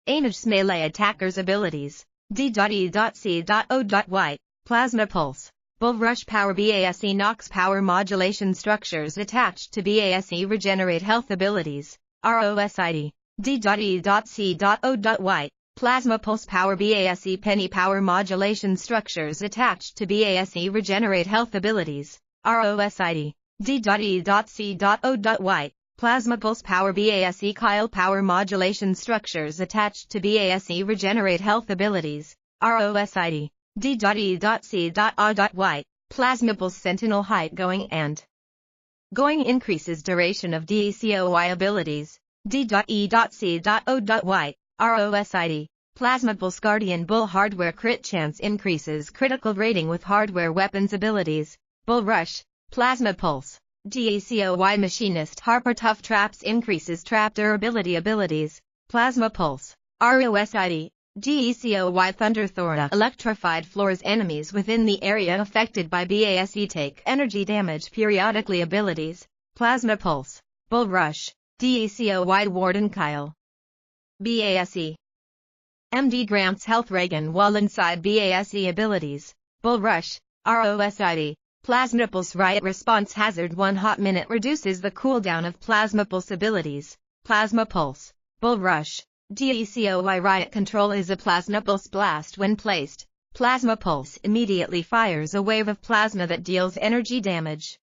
Ainage melee attackers abilities. D.E.C.O.Y. Plasma Pulse. Bull Rush Power BASE knocks power modulation structures attached to BASE regenerate health abilities. ROSID. D.E.C.O.Y. Plasma Pulse Power BASE Penny Power Modulation Structures attached to BASE regenerate health abilities. ROSID. D.E.C.O.Y. Plasma Pulse Power BASE Kyle Power Modulation Structures attached to BASE regenerate health abilities. ROSID. D.E.C.O.Y. Plasma Pulse Sentinel Height Going and Going increases duration of DECOY abilities. D.E.C.O.Y. ROSID. Plasma Pulse Guardian Bull Hardware Crit Chance increases critical rating with hardware weapons abilities. Bull Rush. Plasma Pulse. DECOY Machinist Harper Tough Traps increases trap durability abilities. Plasma Pulse. ROSID. DECOY Thunderthorn electrified floors enemies within the area affected by BASE take energy damage periodically abilities. Plasma Pulse. Bull Rush. DECOY Warden Kyle. BASE. MD grants health Reagan while inside BASE abilities. Bull Rush. ROSID. Plasma Pulse Riot Response Hazard 1 hot minute reduces the cooldown of Plasma Pulse abilities. Plasma Pulse. Bull Rush. DECOY Riot Control is a Plasma Pulse blast when placed. Plasma Pulse immediately fires a wave of plasma that deals energy damage.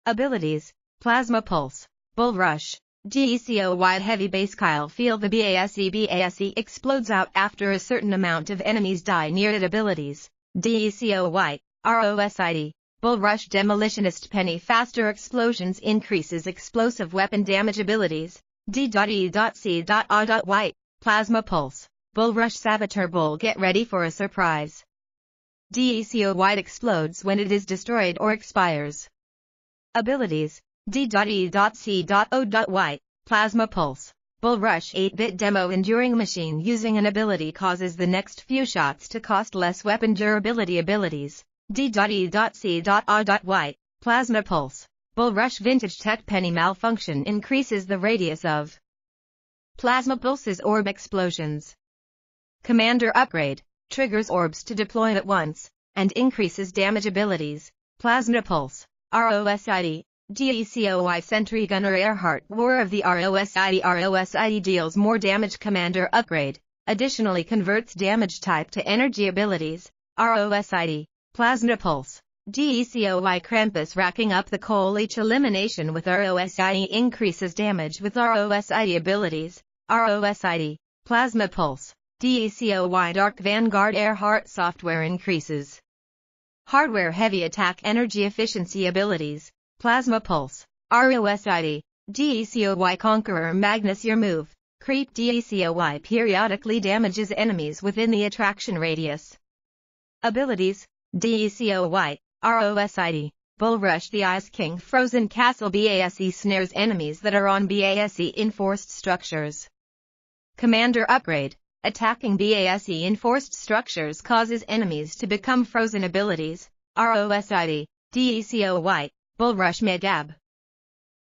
Abilities. Plasma Pulse. Bull Rush. DECOY Heavy Base Kyle Feel the BASE explodes out after a certain amount of enemies die near it abilities. DECOY. ROSID. Bull Rush Demolitionist Penny Faster Explosions increases explosive weapon damage abilities. D.E.C.O.Y. Plasma Pulse. Bull Rush Saboteur Bull Get ready for a surprise. DECOY explodes when it is destroyed or expires. Abilities. D.E.C.O.Y. Plasma Pulse. Bull Rush 8-bit demo enduring machine using an ability causes the next few shots to cost less weapon durability abilities. D.E.C.O.Y. Plasma Pulse. Bull Rush Vintage Tech Penny Malfunction increases the radius of Plasma Pulse's orb explosions. Commander Upgrade. Triggers orbs to deploy at once, and increases damage abilities. Plasma Pulse. ROSID. DECOY Sentry Gunner Earhart War of the ROSID deals more damage. Commander Upgrade. Additionally converts damage type to energy abilities. ROSID. Plasma Pulse. DECOY Krampus Racking Up the Coal Leech Elimination with ROSID increases damage with ROSID abilities. ROSID. Plasma Pulse. DECOY Dark Vanguard Earhart Software increases hardware heavy attack energy efficiency abilities. Plasma Pulse. ROSID. DECOY Conqueror Magnus Your Move. Creep DECOY periodically damages enemies within the attraction radius. Abilities. DECOY. ROSID. Bull Rush the Ice King Frozen Castle BASE snares enemies that are on BASE enforced structures. Commander Upgrade. Attacking BASE enforced structures causes enemies to become frozen abilities. ROSID. DECOY. Bull Rush Megab.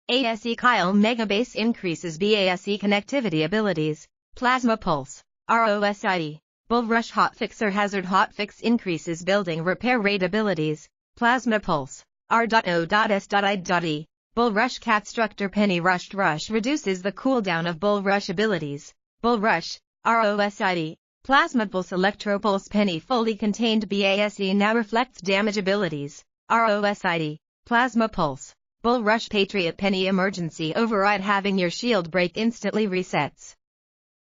ASE Kyle Mega Base increases BASE connectivity abilities. Plasma Pulse. ROSID. Bull Rush Hotfixer Hazard Hotfix increases building repair rate abilities. Plasma Pulse. R.O.S.I.E. Bull Rush Catstructor Penny Rushed Rush reduces the cooldown of Bull Rush abilities. Bull Rush. ROSID. Plasma Pulse Electropulse Penny Fully Contained BASE now reflects damage abilities. ROSID. Plasma Pulse. Bull Rush Patriot Penny Emergency Override Having your shield break instantly resets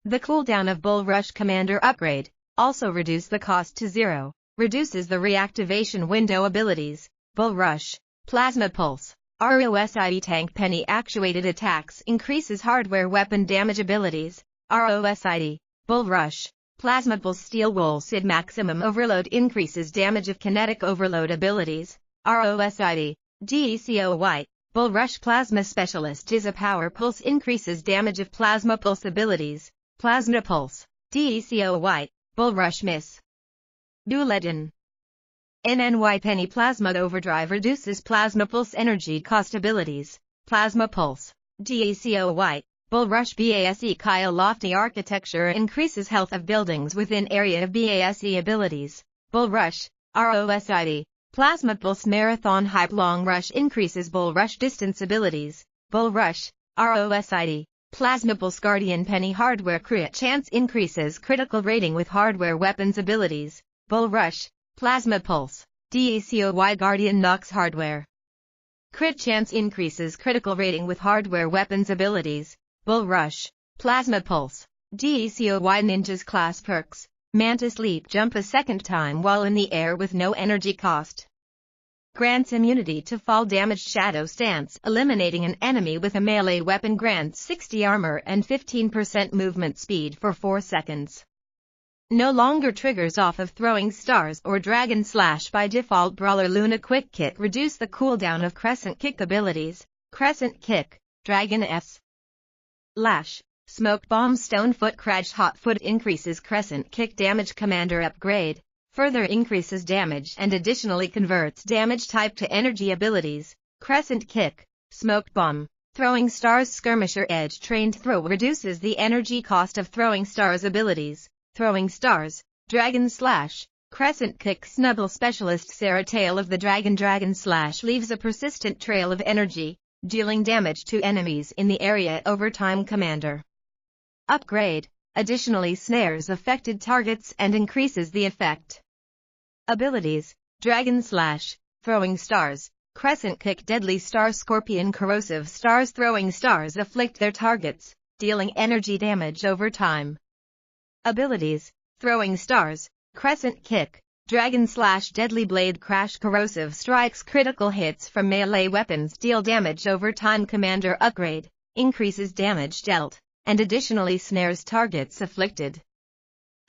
the cooldown of Bull Rush Commander Upgrade. Also reduce the cost to 0. Reduces the reactivation window abilities. Bull Rush. Plasma Pulse. ROSID Tank Penny Actuated Attacks increases hardware weapon damage abilities. ROSID Bull Rush Plasma Pulse Steel Wool SID Maximum Overload increases damage of kinetic overload abilities. ROSID DECOY Bull Rush Plasma Specialist is a power pulse increases damage of plasma pulse abilities. Plasma Pulse DECOY Bull Rush Miss Duledin NNY Penny Plasma Overdrive reduces plasma pulse energy cost abilities. Plasma Pulse DECOY Bull Rush BASE Kyle Lofty Architecture increases health of buildings within area of BASE abilities. Bull Rush ROSID Plasma Pulse Marathon Hype Long Rush increases Bull Rush distance abilities. Bull Rush ROSID Plasma Pulse Guardian Penny Hardware Crit Chance increases critical rating with hardware weapons abilities. Bull Rush Plasma Pulse DECOY Guardian Nox Hardware Crit Chance increases critical rating with hardware weapons abilities. Bull Rush Plasma Pulse DECOY Ninjas Class Perks Mantis Leap Jump a second time while in the air with no energy cost. Grants immunity to fall damaged shadow stance. Eliminating an enemy with a melee weapon grants 60 armor and 15% movement speed for 4 seconds. No longer triggers off of throwing stars or dragon slash by default. Brawler Luna Quick Kit reduce the cooldown of Crescent Kick abilities. Crescent Kick Dragon S Lash Smoke Bomb Stonefoot Crash Hot Foot increases Crescent Kick damage. Commander Upgrade further increases damage and additionally converts damage type to energy abilities. Crescent Kick Smoke Bomb Throwing Stars Skirmisher Edge Trained Throw reduces the energy cost of Throwing Stars abilities. Throwing Stars Dragon Slash Crescent Kick Snubble Specialist Sarah Tail of the Dragon Slash leaves a persistent trail of energy, dealing damage to enemies in the area over time. Commander Upgrade additionally snares affected targets and increases the effect. Abilities Dragon Slash Throwing Stars Crescent Kick Deadly Star Scorpion Corrosive Stars Throwing Stars afflict their targets, dealing energy damage over time. Abilities Throwing Stars Crescent Kick Dragon Slash Deadly Blade Crash Corrosive Strikes critical hits from melee weapons deal damage over time. Commander Upgrade increases damage dealt and additionally snares targets afflicted.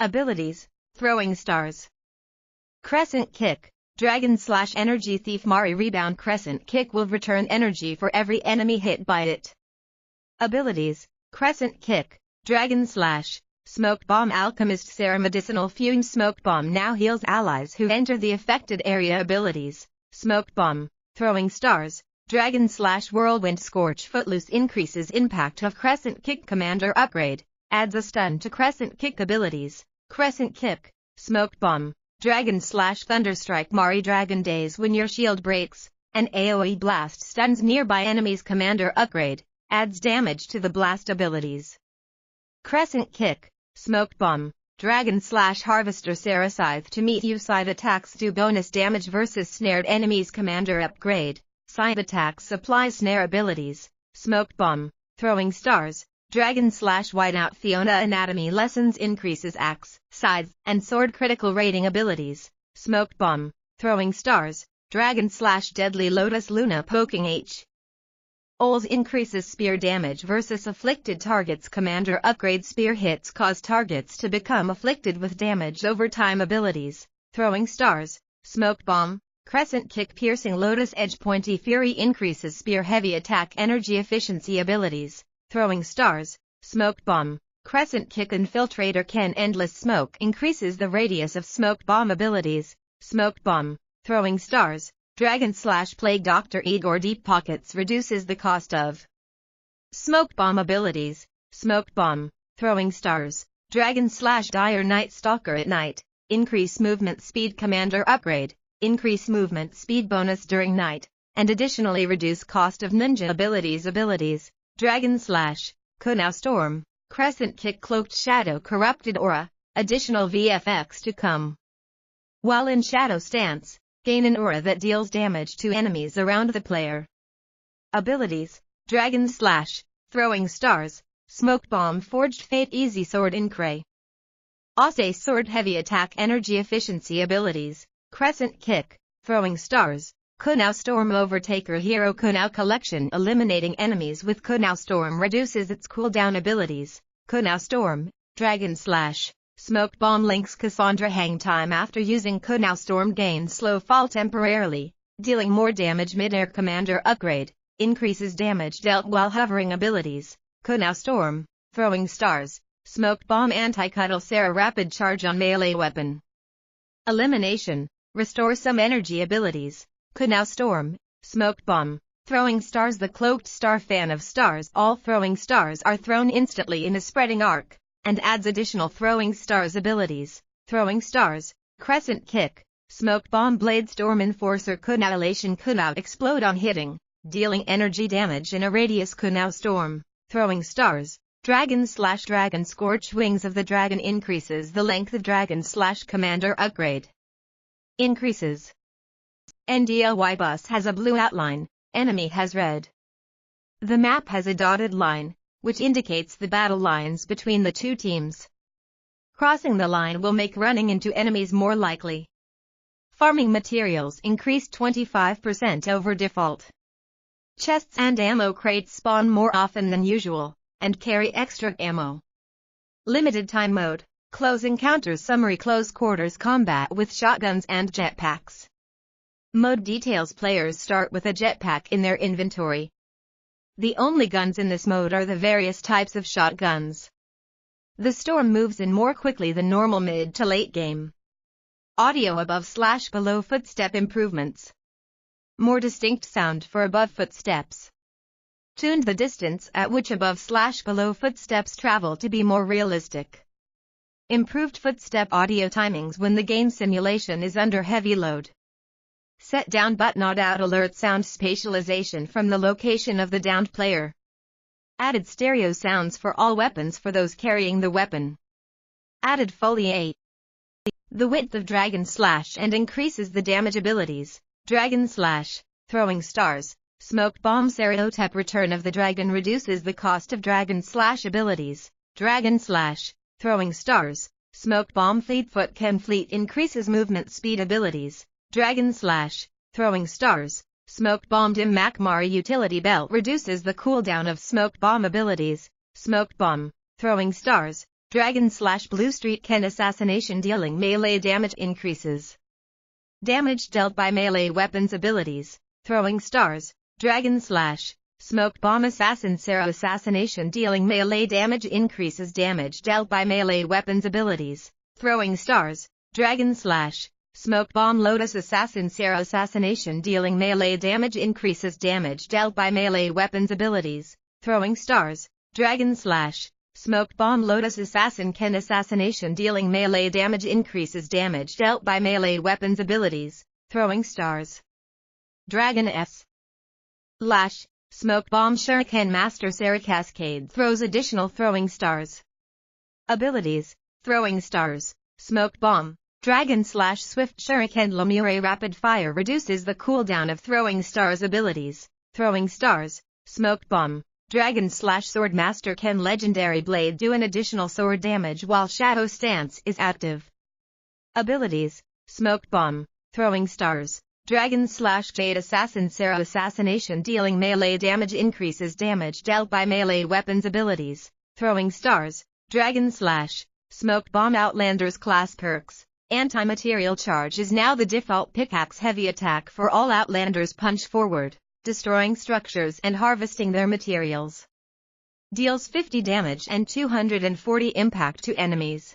Abilities Throwing Stars Crescent Kick Dragon Slash Energy Thief Mari Rebound Crescent Kick will return energy for every enemy hit by it. Abilities Crescent Kick Dragon Slash Smoke Bomb Alchemist Sarah Medicinal Fume Smoke Bomb now heals allies who enter the affected area. Abilities Smoke Bomb Throwing Stars Dragon Slash Whirlwind Scorch Footloose increases impact of Crescent Kick. Commander Upgrade adds a stun to Crescent Kick abilities. Crescent Kick Smoke Bomb Dragon Slash Thunderstrike Mari Dragon Days when your shield breaks, an AoE blast stuns nearby enemies. Commander Upgrade adds damage to the blast abilities. Crescent Kick Smoke Bomb Dragon Slash Harvester Sarah Scythe to meet you. Side attacks do bonus damage versus snared enemies. Commander Upgrade Side attacks apply snare abilities. Smoke Bomb Throwing Stars Dragon Slash Whiteout Fiona Anatomy Lessons increases axe, scythe, and sword critical rating abilities. Smoke Bomb Throwing Stars Dragon Slash Deadly Lotus Luna Poking H Ols increases spear damage versus afflicted targets. Commander Upgrade Spear hits cause targets to become afflicted with damage over time. Abilities Throwing Stars Smoke Bomb Crescent Kick Piercing Lotus Edge Pointy Fury increases spear heavy attack energy efficiency abilities. Throwing Stars Smoke Bomb Crescent Kick Infiltrator Ken Endless Smoke increases the radius of Smoke Bomb abilities. Smoke Bomb Throwing Stars Dragon Slash Plague Doctor Igor Deep Pockets reduces the cost of Smoke Bomb abilities. Smoke Bomb Throwing Stars Dragon Slash Dire Night Stalker at night increase movement speed. Commander Upgrade increase movement speed bonus during night, and additionally reduce cost of ninja abilities. Abilities Dragon Slash Kunao Storm Crescent Kick Cloaked Shadow Corrupted Aura additional VFX to come. While in shadow stance, gain an aura that deals damage to enemies around the player. Abilities Dragon Slash Throwing Stars Smoke Bomb Forged Fate Easy Sword Incray Ase Sword Heavy Attack Energy Efficiency Abilities Crescent Kick Throwing Stars Kunao Storm Overtaker Hero Kunao Collection. Eliminating enemies with Kunao Storm reduces its cooldown abilities. Kunao Storm, Dragon Slash, Smoke Bomb links Cassandra hang time after using Kunao Storm gains slow fall temporarily, dealing more damage mid-air. Commander Upgrade, increases damage dealt while hovering. Abilities, Kunao Storm, Throwing Stars, Smoke Bomb Anti-Cuddle Sarah Rapid Charge on melee weapon. Elimination, restore some energy. Abilities, Kunao Storm, Smoke Bomb, Throwing Stars. The Cloaked Star Fan of Stars. All throwing stars are thrown instantly in a spreading arc, and adds additional throwing stars. Abilities, Throwing Stars, Crescent Kick, Smoke Bomb Blade Storm Enforcer. Kunao Elation. Kunao Explode on hitting, dealing energy damage in a radius. Kunao Storm, Throwing Stars, Dragon Slash. Dragon Scorch. Wings of the Dragon increases the length of Dragon Slash. Commander Upgrade increases. NDLY bus has a blue outline, enemy has red. The map has a dotted line, which indicates the battle lines between the two teams. Crossing the line will make running into enemies more likely. Farming materials increased 25% over default. Chests and ammo crates spawn more often than usual, and carry extra ammo. Limited time mode, close encounters. Summary. Close quarters combat with shotguns and jetpacks. Mode details. Players start with a jetpack in their inventory. The only guns in this mode are the various types of shotguns. The storm moves in more quickly than normal mid to late game. Audio above/below footstep improvements. More distinct sound for above footsteps. Tuned the distance at which above/below footsteps travel to be more realistic. Improved footstep audio timings when the game simulation is under heavy load. Set down but not out alert. Sound spatialization from the location of the downed player. Added stereo sounds for all weapons for those carrying the weapon. Added foliate. The width of Dragon Slash and increases the damage. Abilities, Dragon Slash, Throwing Stars, Smoke Bomb. Stereotype. Return of the Dragon reduces the cost of Dragon Slash. Abilities, Dragon Slash, Throwing Stars, Smoke Bomb. Fleetfoot Can Fleet increases movement speed. Abilities, Dragon Slash, Throwing Stars, Smoke Bomb. Dim Makmari Utility Belt reduces the cooldown of Smoke Bomb. Abilities, Smoke Bomb, Throwing Stars, Dragon Slash. Blue Street Ken Assassination. Dealing melee damage increases. Damage dealt by melee weapons. Abilities, Throwing Stars, Dragon Slash, Smoke Bomb. Assassin Sarah Assassination. Dealing melee damage increases damage dealt by melee weapons. Abilities, Throwing Stars, Dragon Slash, Smoke Bomb. Lotus Assassin Sarah Assassination. Dealing melee damage increases damage dealt by melee weapons. Abilities, Throwing Stars, Dragon Slash, Smoke Bomb. Lotus Assassin Ken Assassination. Dealing melee damage increases damage dealt by melee weapons. Abilities, Throwing Stars, Dragon S. Lash, Smoke Bomb. Shuriken Master Sarah Cascade throws additional throwing stars. Abilities, Throwing Stars, Smoke Bomb, Dragon Slash. Swift Shuriken Lemure. Rapid Fire reduces the cooldown of Throwing Stars. Abilities, Throwing Stars, Smoke Bomb, Dragon Slash. Sword Master Ken Legendary Blade. Do an additional sword damage while Shadow Stance is active. Abilities, Smoke Bomb, Throwing Stars, Dragon Slash. Jade Assassin Sarah Assassination. Dealing melee damage increases damage dealt by melee weapons. Abilities, Throwing Stars, Dragon Slash, Smoke Bomb. Outlanders class perks. Anti-material charge is now the default pickaxe. Heavy attack for all Outlanders. Punch forward, destroying structures and harvesting their materials. Deals 50 damage and 240 impact to enemies.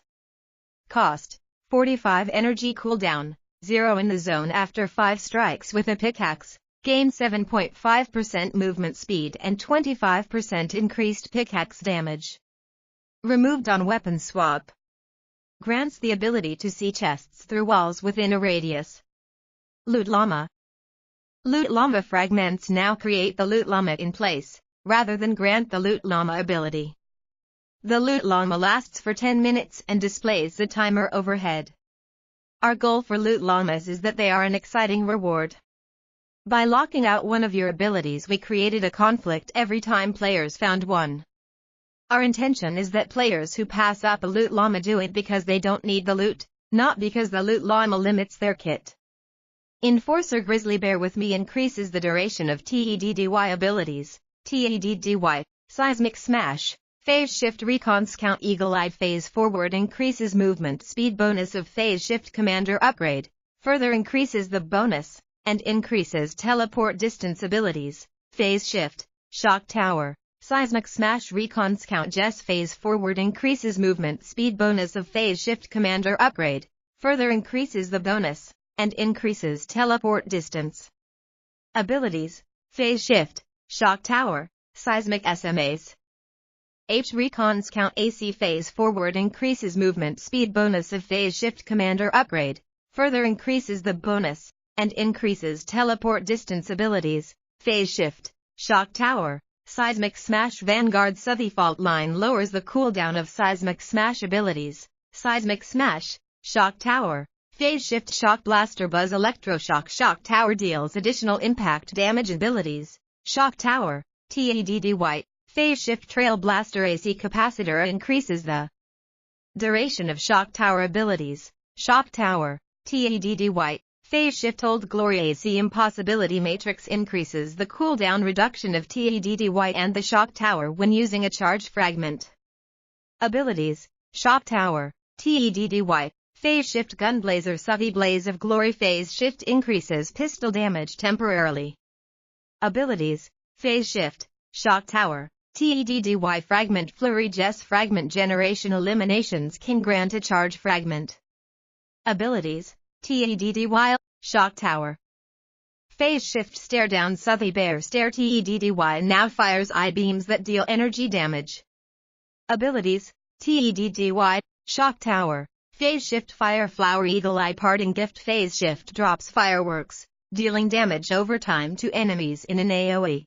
Cost, 45 energy. Cooldown, 0 in the zone after 5 strikes with a pickaxe. Gain 7.5% movement speed and 25% increased pickaxe damage. Removed on weapon swap. Grants the ability to see chests through walls within a radius. Loot Llama. Loot Llama fragments now create the Loot Llama in place, rather than grant the Loot Llama ability. The Loot Llama lasts for 10 minutes and displays the timer overhead. Our goal for Loot Llamas is that they are an exciting reward. By locking out one of your abilities, we created a conflict every time players found one. Our intention is that players who pass up a Loot Llama do it because they don't need the loot, not because the Loot Llama limits their kit. Enforcer Grizzly Bear With Me increases the duration of TEDDY abilities. TEDDY, Seismic Smash, Phase Shift Recon Scout Eagle Eye Phase Forward increases movement speed bonus of Phase Shift Commander Upgrade, further increases the bonus, and increases teleport distance abilities. Phase Shift, Shock Tower, Seismic Smash Recon Scout Jess Phase Forward increases movement speed bonus of Phase Shift Commander Upgrade, further increases the bonus, and increases teleport distance. Abilities, Phase Shift, Shock Tower, Seismic SMAs. Recon Scout AC Phase Forward increases movement speed bonus of Phase Shift Commander Upgrade, further increases the bonus, and increases teleport distance abilities. Phase Shift, Shock Tower, Seismic Smash Vanguard Southey Fault Line lowers the cooldown of Seismic Smash abilities. Seismic Smash, Shock Tower, Phase Shift Shock Blaster Buzz Electroshock Shock Tower deals additional impact damage abilities. Shock Tower, TEDDY, Phase Shift Trail Blaster AC Capacitor increases the duration of Shock Tower abilities. Shock Tower, TEDDY, Phase Shift Old Glory AC Impossibility Matrix increases the cooldown reduction of TEDDY and the Shock Tower when using a charge fragment. Abilities, Shock Tower, TEDDY, Phase Shift Gunblazer Southey Blaze of Glory Phase Shift increases pistol damage temporarily. Abilities, Phase Shift, Shock Tower, TEDDY Fragment Flurry Jess Fragment Generation Eliminations can grant a charge fragment. Abilities, TEDDY, Shock Tower. Phase Shift Stare Down Southey Bear Stare TEDDY now fires eye beams that deal energy damage. Abilities, TEDDY, Shock Tower, Phase Shift Fire Flower Eagle Eye Parting Gift Phase Shift drops fireworks, dealing damage over time to enemies in an AoE.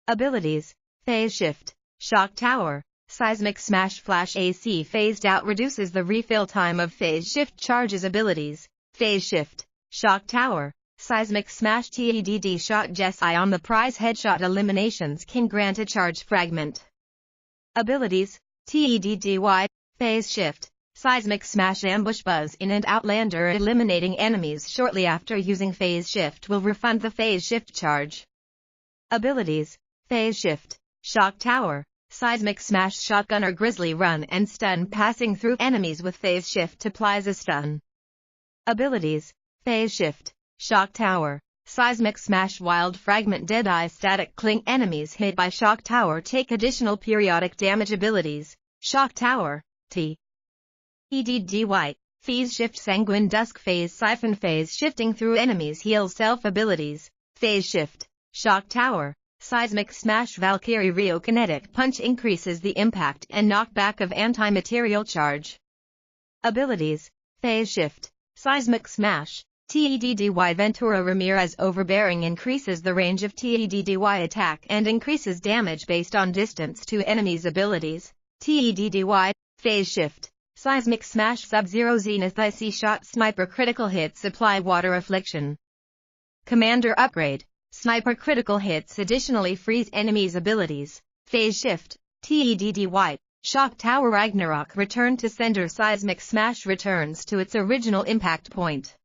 Abilities, Phase Shift, Shock Tower, Seismic Smash Flash AC Phased Out reduces the refill time of Phase Shift charges abilities. Phase Shift, Shock Tower, Seismic Smash TEDD Shot Jess Eye on the prize headshot eliminations can grant a charge fragment. Abilities, TEDDY, Phase Shift, Seismic Smash Ambush Buzz In and Outlander eliminating enemies shortly after using Phase Shift will refund the Phase Shift charge. Abilities, Phase Shift, Shock Tower, Seismic Smash Shotgunner Grizzly Run and Stun passing through enemies with Phase Shift applies a stun. Abilities, Phase Shift, Shock Tower, Seismic Smash Wild Fragment Deadeye Static Cling enemies hit by Shock Tower take additional periodic damage abilities. Shock Tower, TEDDY, Phase Shift Sanguine Dusk Phase Siphon Phase Shifting through enemies heals self abilities. Phase Shift, Shock Tower, Seismic Smash Valkyrie Rio Kinetic Punch increases the impact and knockback of anti-material charge. Abilities, Phase Shift, Seismic Smash, TEDDY Ventura Ramirez Overbearing increases the range of TEDDY attack and increases damage based on distance to enemies' abilities. TEDDY, Phase Shift, Seismic Smash Sub-Zero Zenith Icy Shot Sniper Critical Hits apply Water Affliction. Commander Upgrade, Sniper Critical Hits additionally freeze enemies' abilities. Phase Shift, TEDDY, Shock Tower Ragnarok Return to Sender Seismic Smash returns to its original impact point.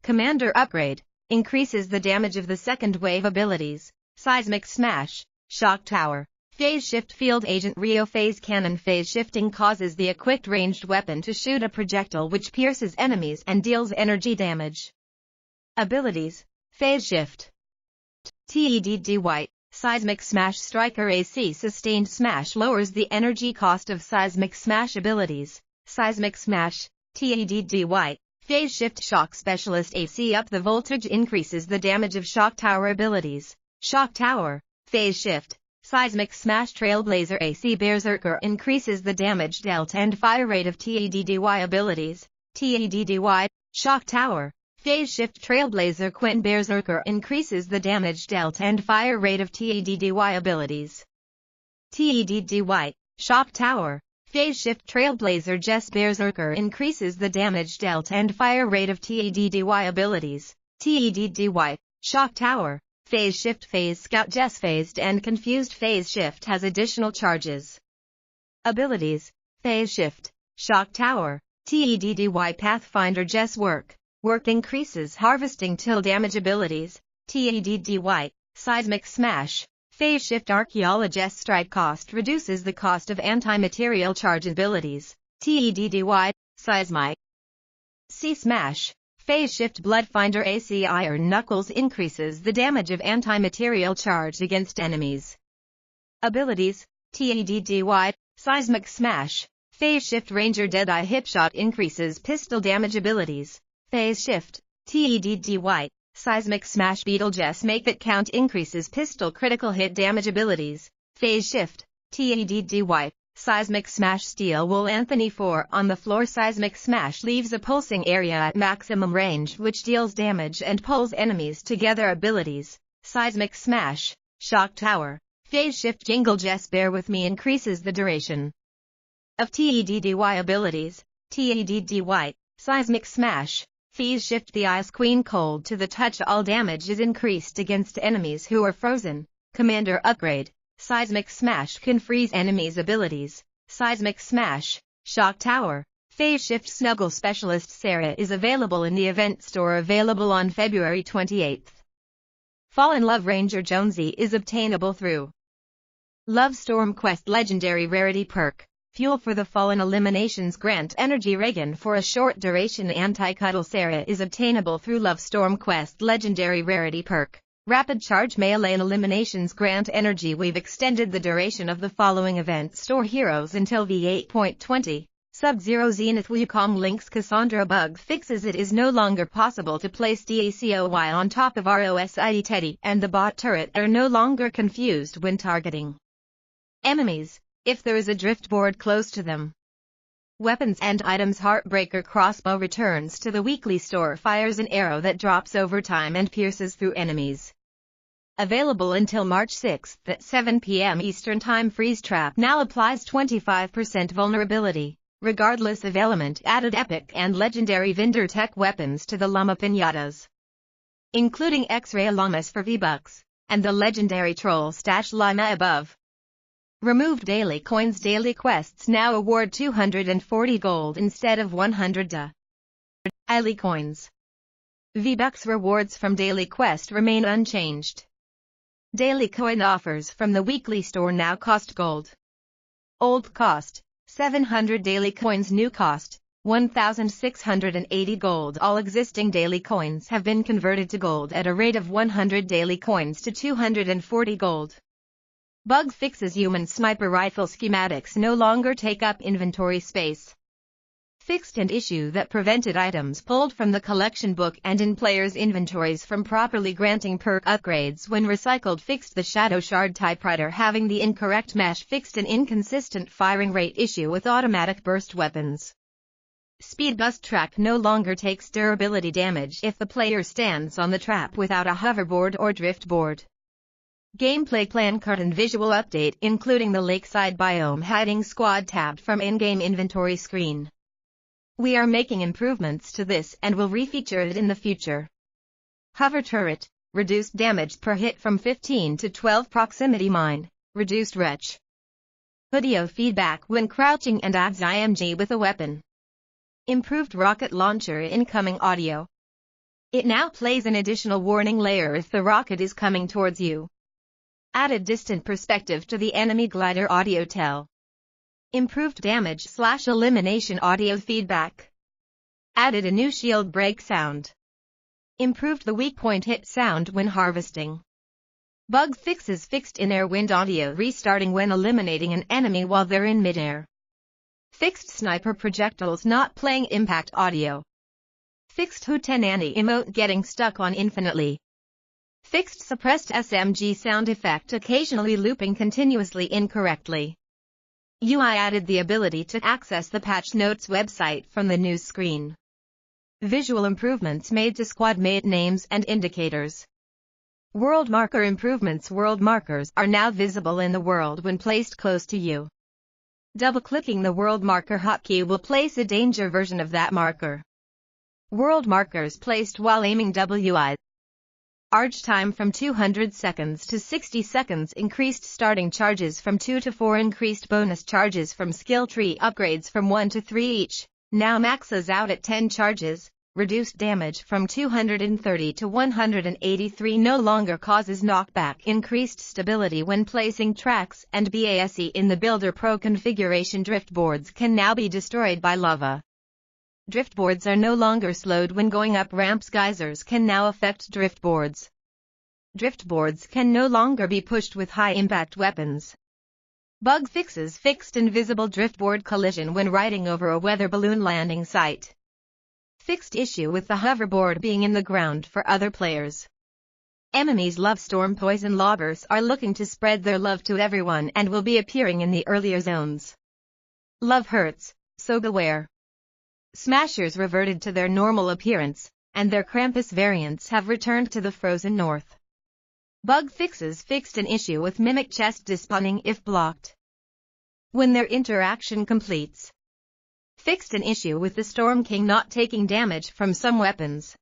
Commander Upgrade, increases the damage of the second wave abilities. Seismic Smash, Shock Tower, Phase Shift Field Agent Rio Phase Cannon Phase Shifting causes the equipped ranged weapon to shoot a projectile which pierces enemies and deals energy damage. Abilities, Phase Shift, TEDDY, Seismic Smash Striker AC Sustained Smash lowers the energy cost of Seismic Smash abilities. Seismic Smash, TEDDY, Phase Shift Shock Specialist AC Up the voltage increases the damage of Shock Tower abilities. Shock Tower, Phase Shift, Seismic Smash Trailblazer AC Berserker increases the damage dealt and fire rate of TEDDY abilities. TEDDY, Shock Tower, Phase Shift Trailblazer Quinn Berserker increases the damage dealt and fire rate of TEDDY abilities. TEDDY, Shock Tower, Phase Shift Trailblazer Jess Berserker increases the damage dealt and fire rate of TEDDY abilities. TEDDY, Shock Tower, Phase Shift Phase Scout Jess Phased and Confused Phase Shift has additional charges. Abilities, Phase Shift, Shock Tower, TEDDY Pathfinder Jess Work, Work increases harvesting till damage abilities. TEDDY. Seismic smash. Phase shift archaeologist strike cost reduces the cost of anti-material charge abilities. TEDDY. Seismic. C smash. Phase shift bloodfinder AC iron knuckles increases the damage of anti-material charge against enemies. Abilities. TEDDY. Seismic smash. Phase shift ranger deadeye hipshot increases pistol damage abilities. Phase shift. TEDDY. Seismic smash Beetlejuice make that count increases pistol critical hit damage abilities. Phase shift. TEDDY. Seismic smash steel wool Anthony 4 on the floor. Seismic smash leaves a pulsing area at maximum range which deals damage and pulls enemies together. Abilities. Seismic smash. Shock tower. Phase shift Jingle Just Bear With Me increases the duration of TEDDY abilities. TEDDY. Seismic smash. Phase shift the Ice Queen cold to the touch. All damage is increased against enemies who are frozen. Commander upgrade. Seismic smash can freeze enemies. Abilities. Seismic smash. Shock tower. Phase shift Snuggle Specialist Sarah is available in the event store, available on February 28th. Fall in Love Ranger Jonesy is obtainable through Love Storm Quest Legendary Rarity Perk. Fuel for the Fallen eliminations grant energy. Reagan for a short duration. Anti-Cuddle Sarah is obtainable through Love Storm Quest Legendary Rarity Perk. Rapid Charge Melee eliminations grant energy. We've extended the duration of the following event store heroes until v8.20. Sub-Zero Zenith Wukong links Cassandra bug fixes. It is no longer possible to place DACOY on top of ROSIE Teddy, and the bot turret are no longer confused when targeting enemies if there is a driftboard close to them. Weapons and items. Heartbreaker crossbow returns to the weekly store. Fires an arrow that drops over time and pierces through enemies. Available until March 6th at 7 p.m. Eastern Time. Freeze trap now applies 25% vulnerability, regardless of element. Added epic and legendary vendor tech weapons to the llama pinatas, including X-ray llamas for V-Bucks, and the legendary troll stash llama above. Removed daily coins. Daily quests now award 240 gold instead of 100 daily coins. V-Bucks rewards from daily quest remain unchanged. Daily coin offers from the weekly store now cost gold. Old cost 700 daily coins. New cost 1,680 gold. All existing daily coins have been converted to gold at a rate of 100 daily coins to 240 gold. Bug fixes. Human sniper rifle schematics no longer take up inventory space. Fixed an issue that prevented items pulled from the collection book and in players' inventories from properly granting perk upgrades when recycled. Fixed the Shadow Shard typewriter having the incorrect mesh. Fixed an inconsistent firing rate issue with automatic burst weapons. Speed Bust Track no longer takes durability damage if the player stands on the trap without a hoverboard or driftboard. Gameplay plan card and visual update including the Lakeside biome hiding squad tabbed from in-game inventory screen. We are making improvements to this and will refeature it in the future. Hover turret, reduced damage per hit from 15 to 12. Proximity mine, reduced retch. Audio feedback when crouching and adds IMG with a weapon. Improved rocket launcher incoming audio. It now plays an additional warning layer if the rocket is coming towards you. Added distant perspective to the enemy glider audio tell. Improved damage/elimination audio feedback. Added a new shield break sound. Improved the weak point hit sound when harvesting. Bug fixes fixed in-air wind audio restarting when eliminating an enemy while they're in midair. Fixed sniper projectiles not playing impact audio. Fixed Hootenanny emote getting stuck on infinitely. Fixed suppressed SMG sound effect occasionally looping continuously incorrectly. UI added the ability to access the patch notes website from the news screen. Visual improvements made to squad mate names and indicators. World marker improvements. World markers are now visible in the world when placed close to you. Double-clicking the world marker hotkey will place a danger version of that marker. World markers placed while aiming. WI. Arch time from 200 seconds to 60 seconds. Increased starting charges from 2 to 4. Increased bonus charges from skill tree upgrades from 1 to 3 each. Now maxes out at 10 charges. Reduced damage from 230 to 183 no longer causes knockback. Increased stability when placing tracks and BASE in the Builder Pro configuration. Driftboards can now be destroyed by lava. Driftboards are no longer slowed when going up ramps. Geysers can now affect driftboards. Driftboards can no longer be pushed with high-impact weapons. Bug fixes fixed invisible driftboard collision when riding over a weather balloon landing site. Fixed issue with the hoverboard being in the ground for other players. Enemies love storm poison. Lobbers are looking to spread their love to everyone and will be appearing in the earlier zones. Love hurts, so beware. Smashers reverted to their normal appearance, and their Krampus variants have returned to the frozen north. Bug fixes fixed an issue with mimic chest despawning if blocked. When their interaction completes. Fixed an issue with the Storm King not taking damage from some weapons.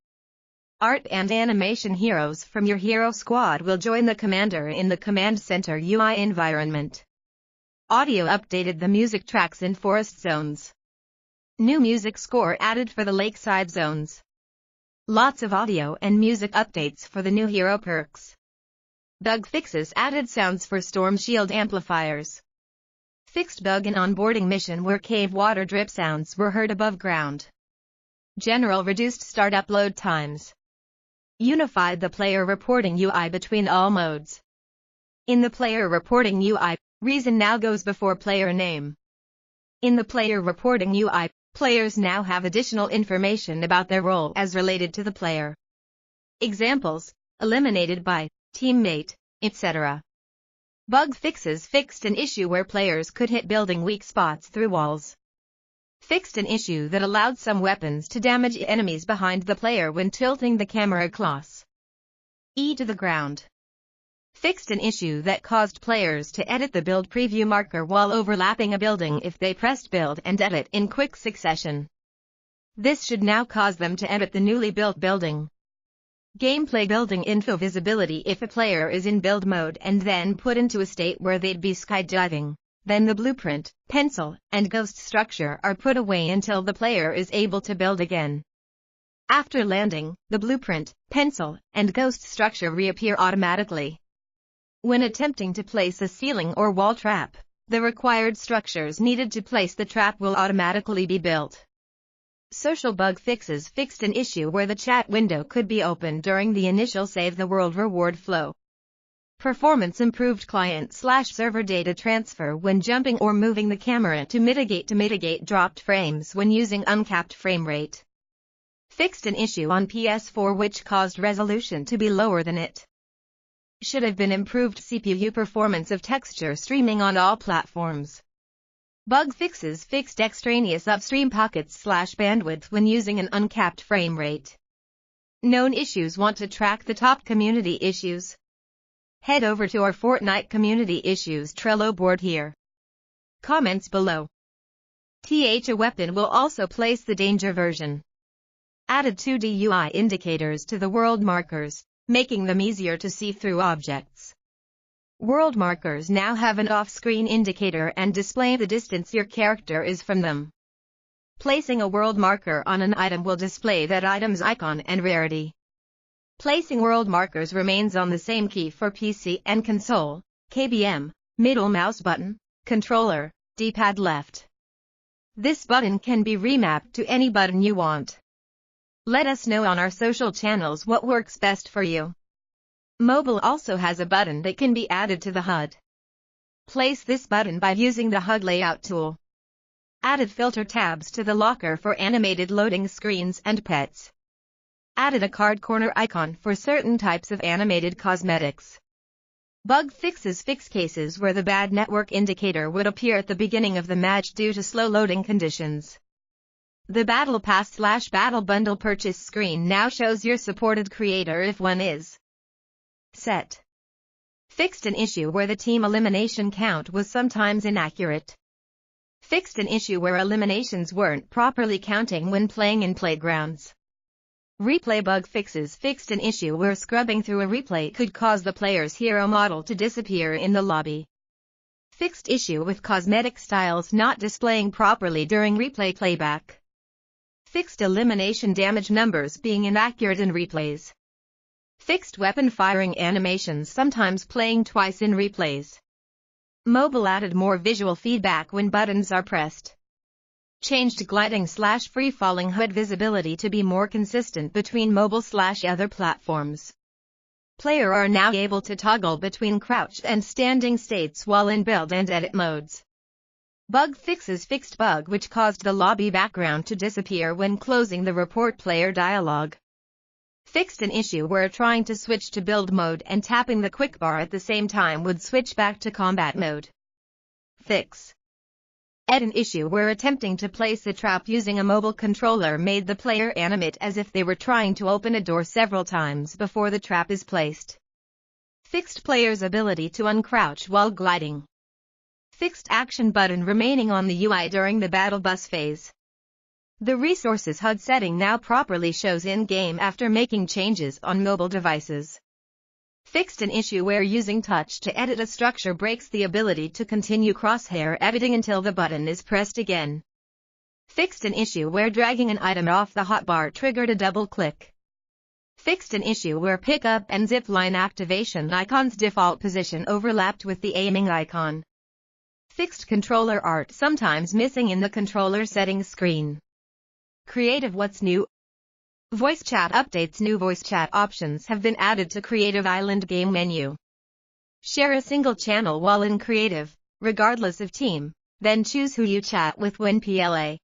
Art and animation heroes from your hero squad will join the commander in the Command Center UI environment. Audio updated the music tracks in forest zones. New music score added for the lakeside zones. Lots of audio and music updates for the new hero perks. Bug fixes added sounds for storm shield amplifiers. Fixed bug in onboarding mission where cave water drip sounds were heard above ground. General reduced startup load times. Unified the player reporting UI between all modes. In the player reporting UI, reason now goes before player name. In the player reporting UI, players now have additional information about their role as related to the player. Examples, eliminated by, teammate, etc. Bug fixes fixed an issue where players could hit building weak spots through walls. Fixed an issue that allowed some weapons to damage enemies behind the player when tilting the camera close. E to the ground. Fixed an issue that caused players to edit the build preview marker while overlapping a building if they pressed build and edit in quick succession. This should now cause them to edit the newly built building. Gameplay building info visibility if a player is in build mode and then put into a state where they'd be skydiving. Then the blueprint, pencil, and ghost structure are put away until the player is able to build again. After landing, the blueprint, pencil, and ghost structure reappear automatically. When attempting to place a ceiling or wall trap, the required structures needed to place the trap will automatically be built. Social bug fixes fixed an issue where the chat window could be opened during the initial Save the World reward flow. Performance improved client/server data transfer when jumping or moving the camera to mitigate dropped frames when using uncapped frame rate. Fixed an issue on PS4 which caused resolution to be lower than it should have been. Improved CPU performance of texture streaming on all platforms. Bug fixes fixed extraneous upstream pockets/bandwidth when using an uncapped frame rate. Known issues. Want to track the top community issues? Head over to our Fortnite community issues Trello board here. Comments below. A weapon will also place the danger version. Added 2D UI indicators to the world markers, making them easier to see through objects. World markers now have an off-screen indicator and display the distance your character is from them. Placing a world marker on an item will display that item's icon and rarity. Placing world markers remains on the same key for PC and console, KBM, middle mouse button, controller, D-pad left. This button can be remapped to any button you want. Let us know on our social channels what works best for you. Mobile also has a button that can be added to the HUD. Place this button by using the HUD layout tool. Added filter tabs to the locker for animated loading screens and pets. Added a card corner icon for certain types of animated cosmetics. Bug fixes fix cases where the bad network indicator would appear at the beginning of the match due to slow loading conditions. The Battle Pass/Battle Bundle purchase screen now shows your supported creator if one is set. Fixed an issue where the team elimination count was sometimes inaccurate. Fixed an issue where eliminations weren't properly counting when playing in playgrounds. Replay bug fixes fixed an issue where scrubbing through a replay could cause the player's hero model to disappear in the lobby. Fixed issue with cosmetic styles not displaying properly during replay playback. Fixed elimination damage numbers being inaccurate in replays. Fixed weapon firing animations sometimes playing twice in replays. Mobile added more visual feedback when buttons are pressed. Changed gliding/free falling HUD visibility to be more consistent between mobile/other platforms. Player are now able to toggle between crouched and standing states while in build and edit modes. Bug fixes fixed bug which caused the lobby background to disappear when closing the report player dialog. Fixed an issue where trying to switch to build mode and tapping the quick bar at the same time would switch back to combat mode. Fix. Ed an issue where attempting to place a trap using a mobile controller made the player animate as if they were trying to open a door several times before the trap is placed. Fixed player's ability to uncrouch while gliding. Fixed action button remaining on the UI during the battle bus phase. The resources HUD setting now properly shows in-game after making changes on mobile devices. Fixed an issue where using touch to edit a structure breaks the ability to continue crosshair editing until the button is pressed again. Fixed an issue where dragging an item off the hotbar triggered a double click. Fixed an issue where pickup and zipline activation icons' default position overlapped with the aiming icon. Fixed controller art sometimes missing in the controller settings screen. Creative what's new? Voice chat updates. New voice chat options have been added to Creative Island game menu. Share a single channel while in Creative, regardless of team, then choose who you chat with when PLA.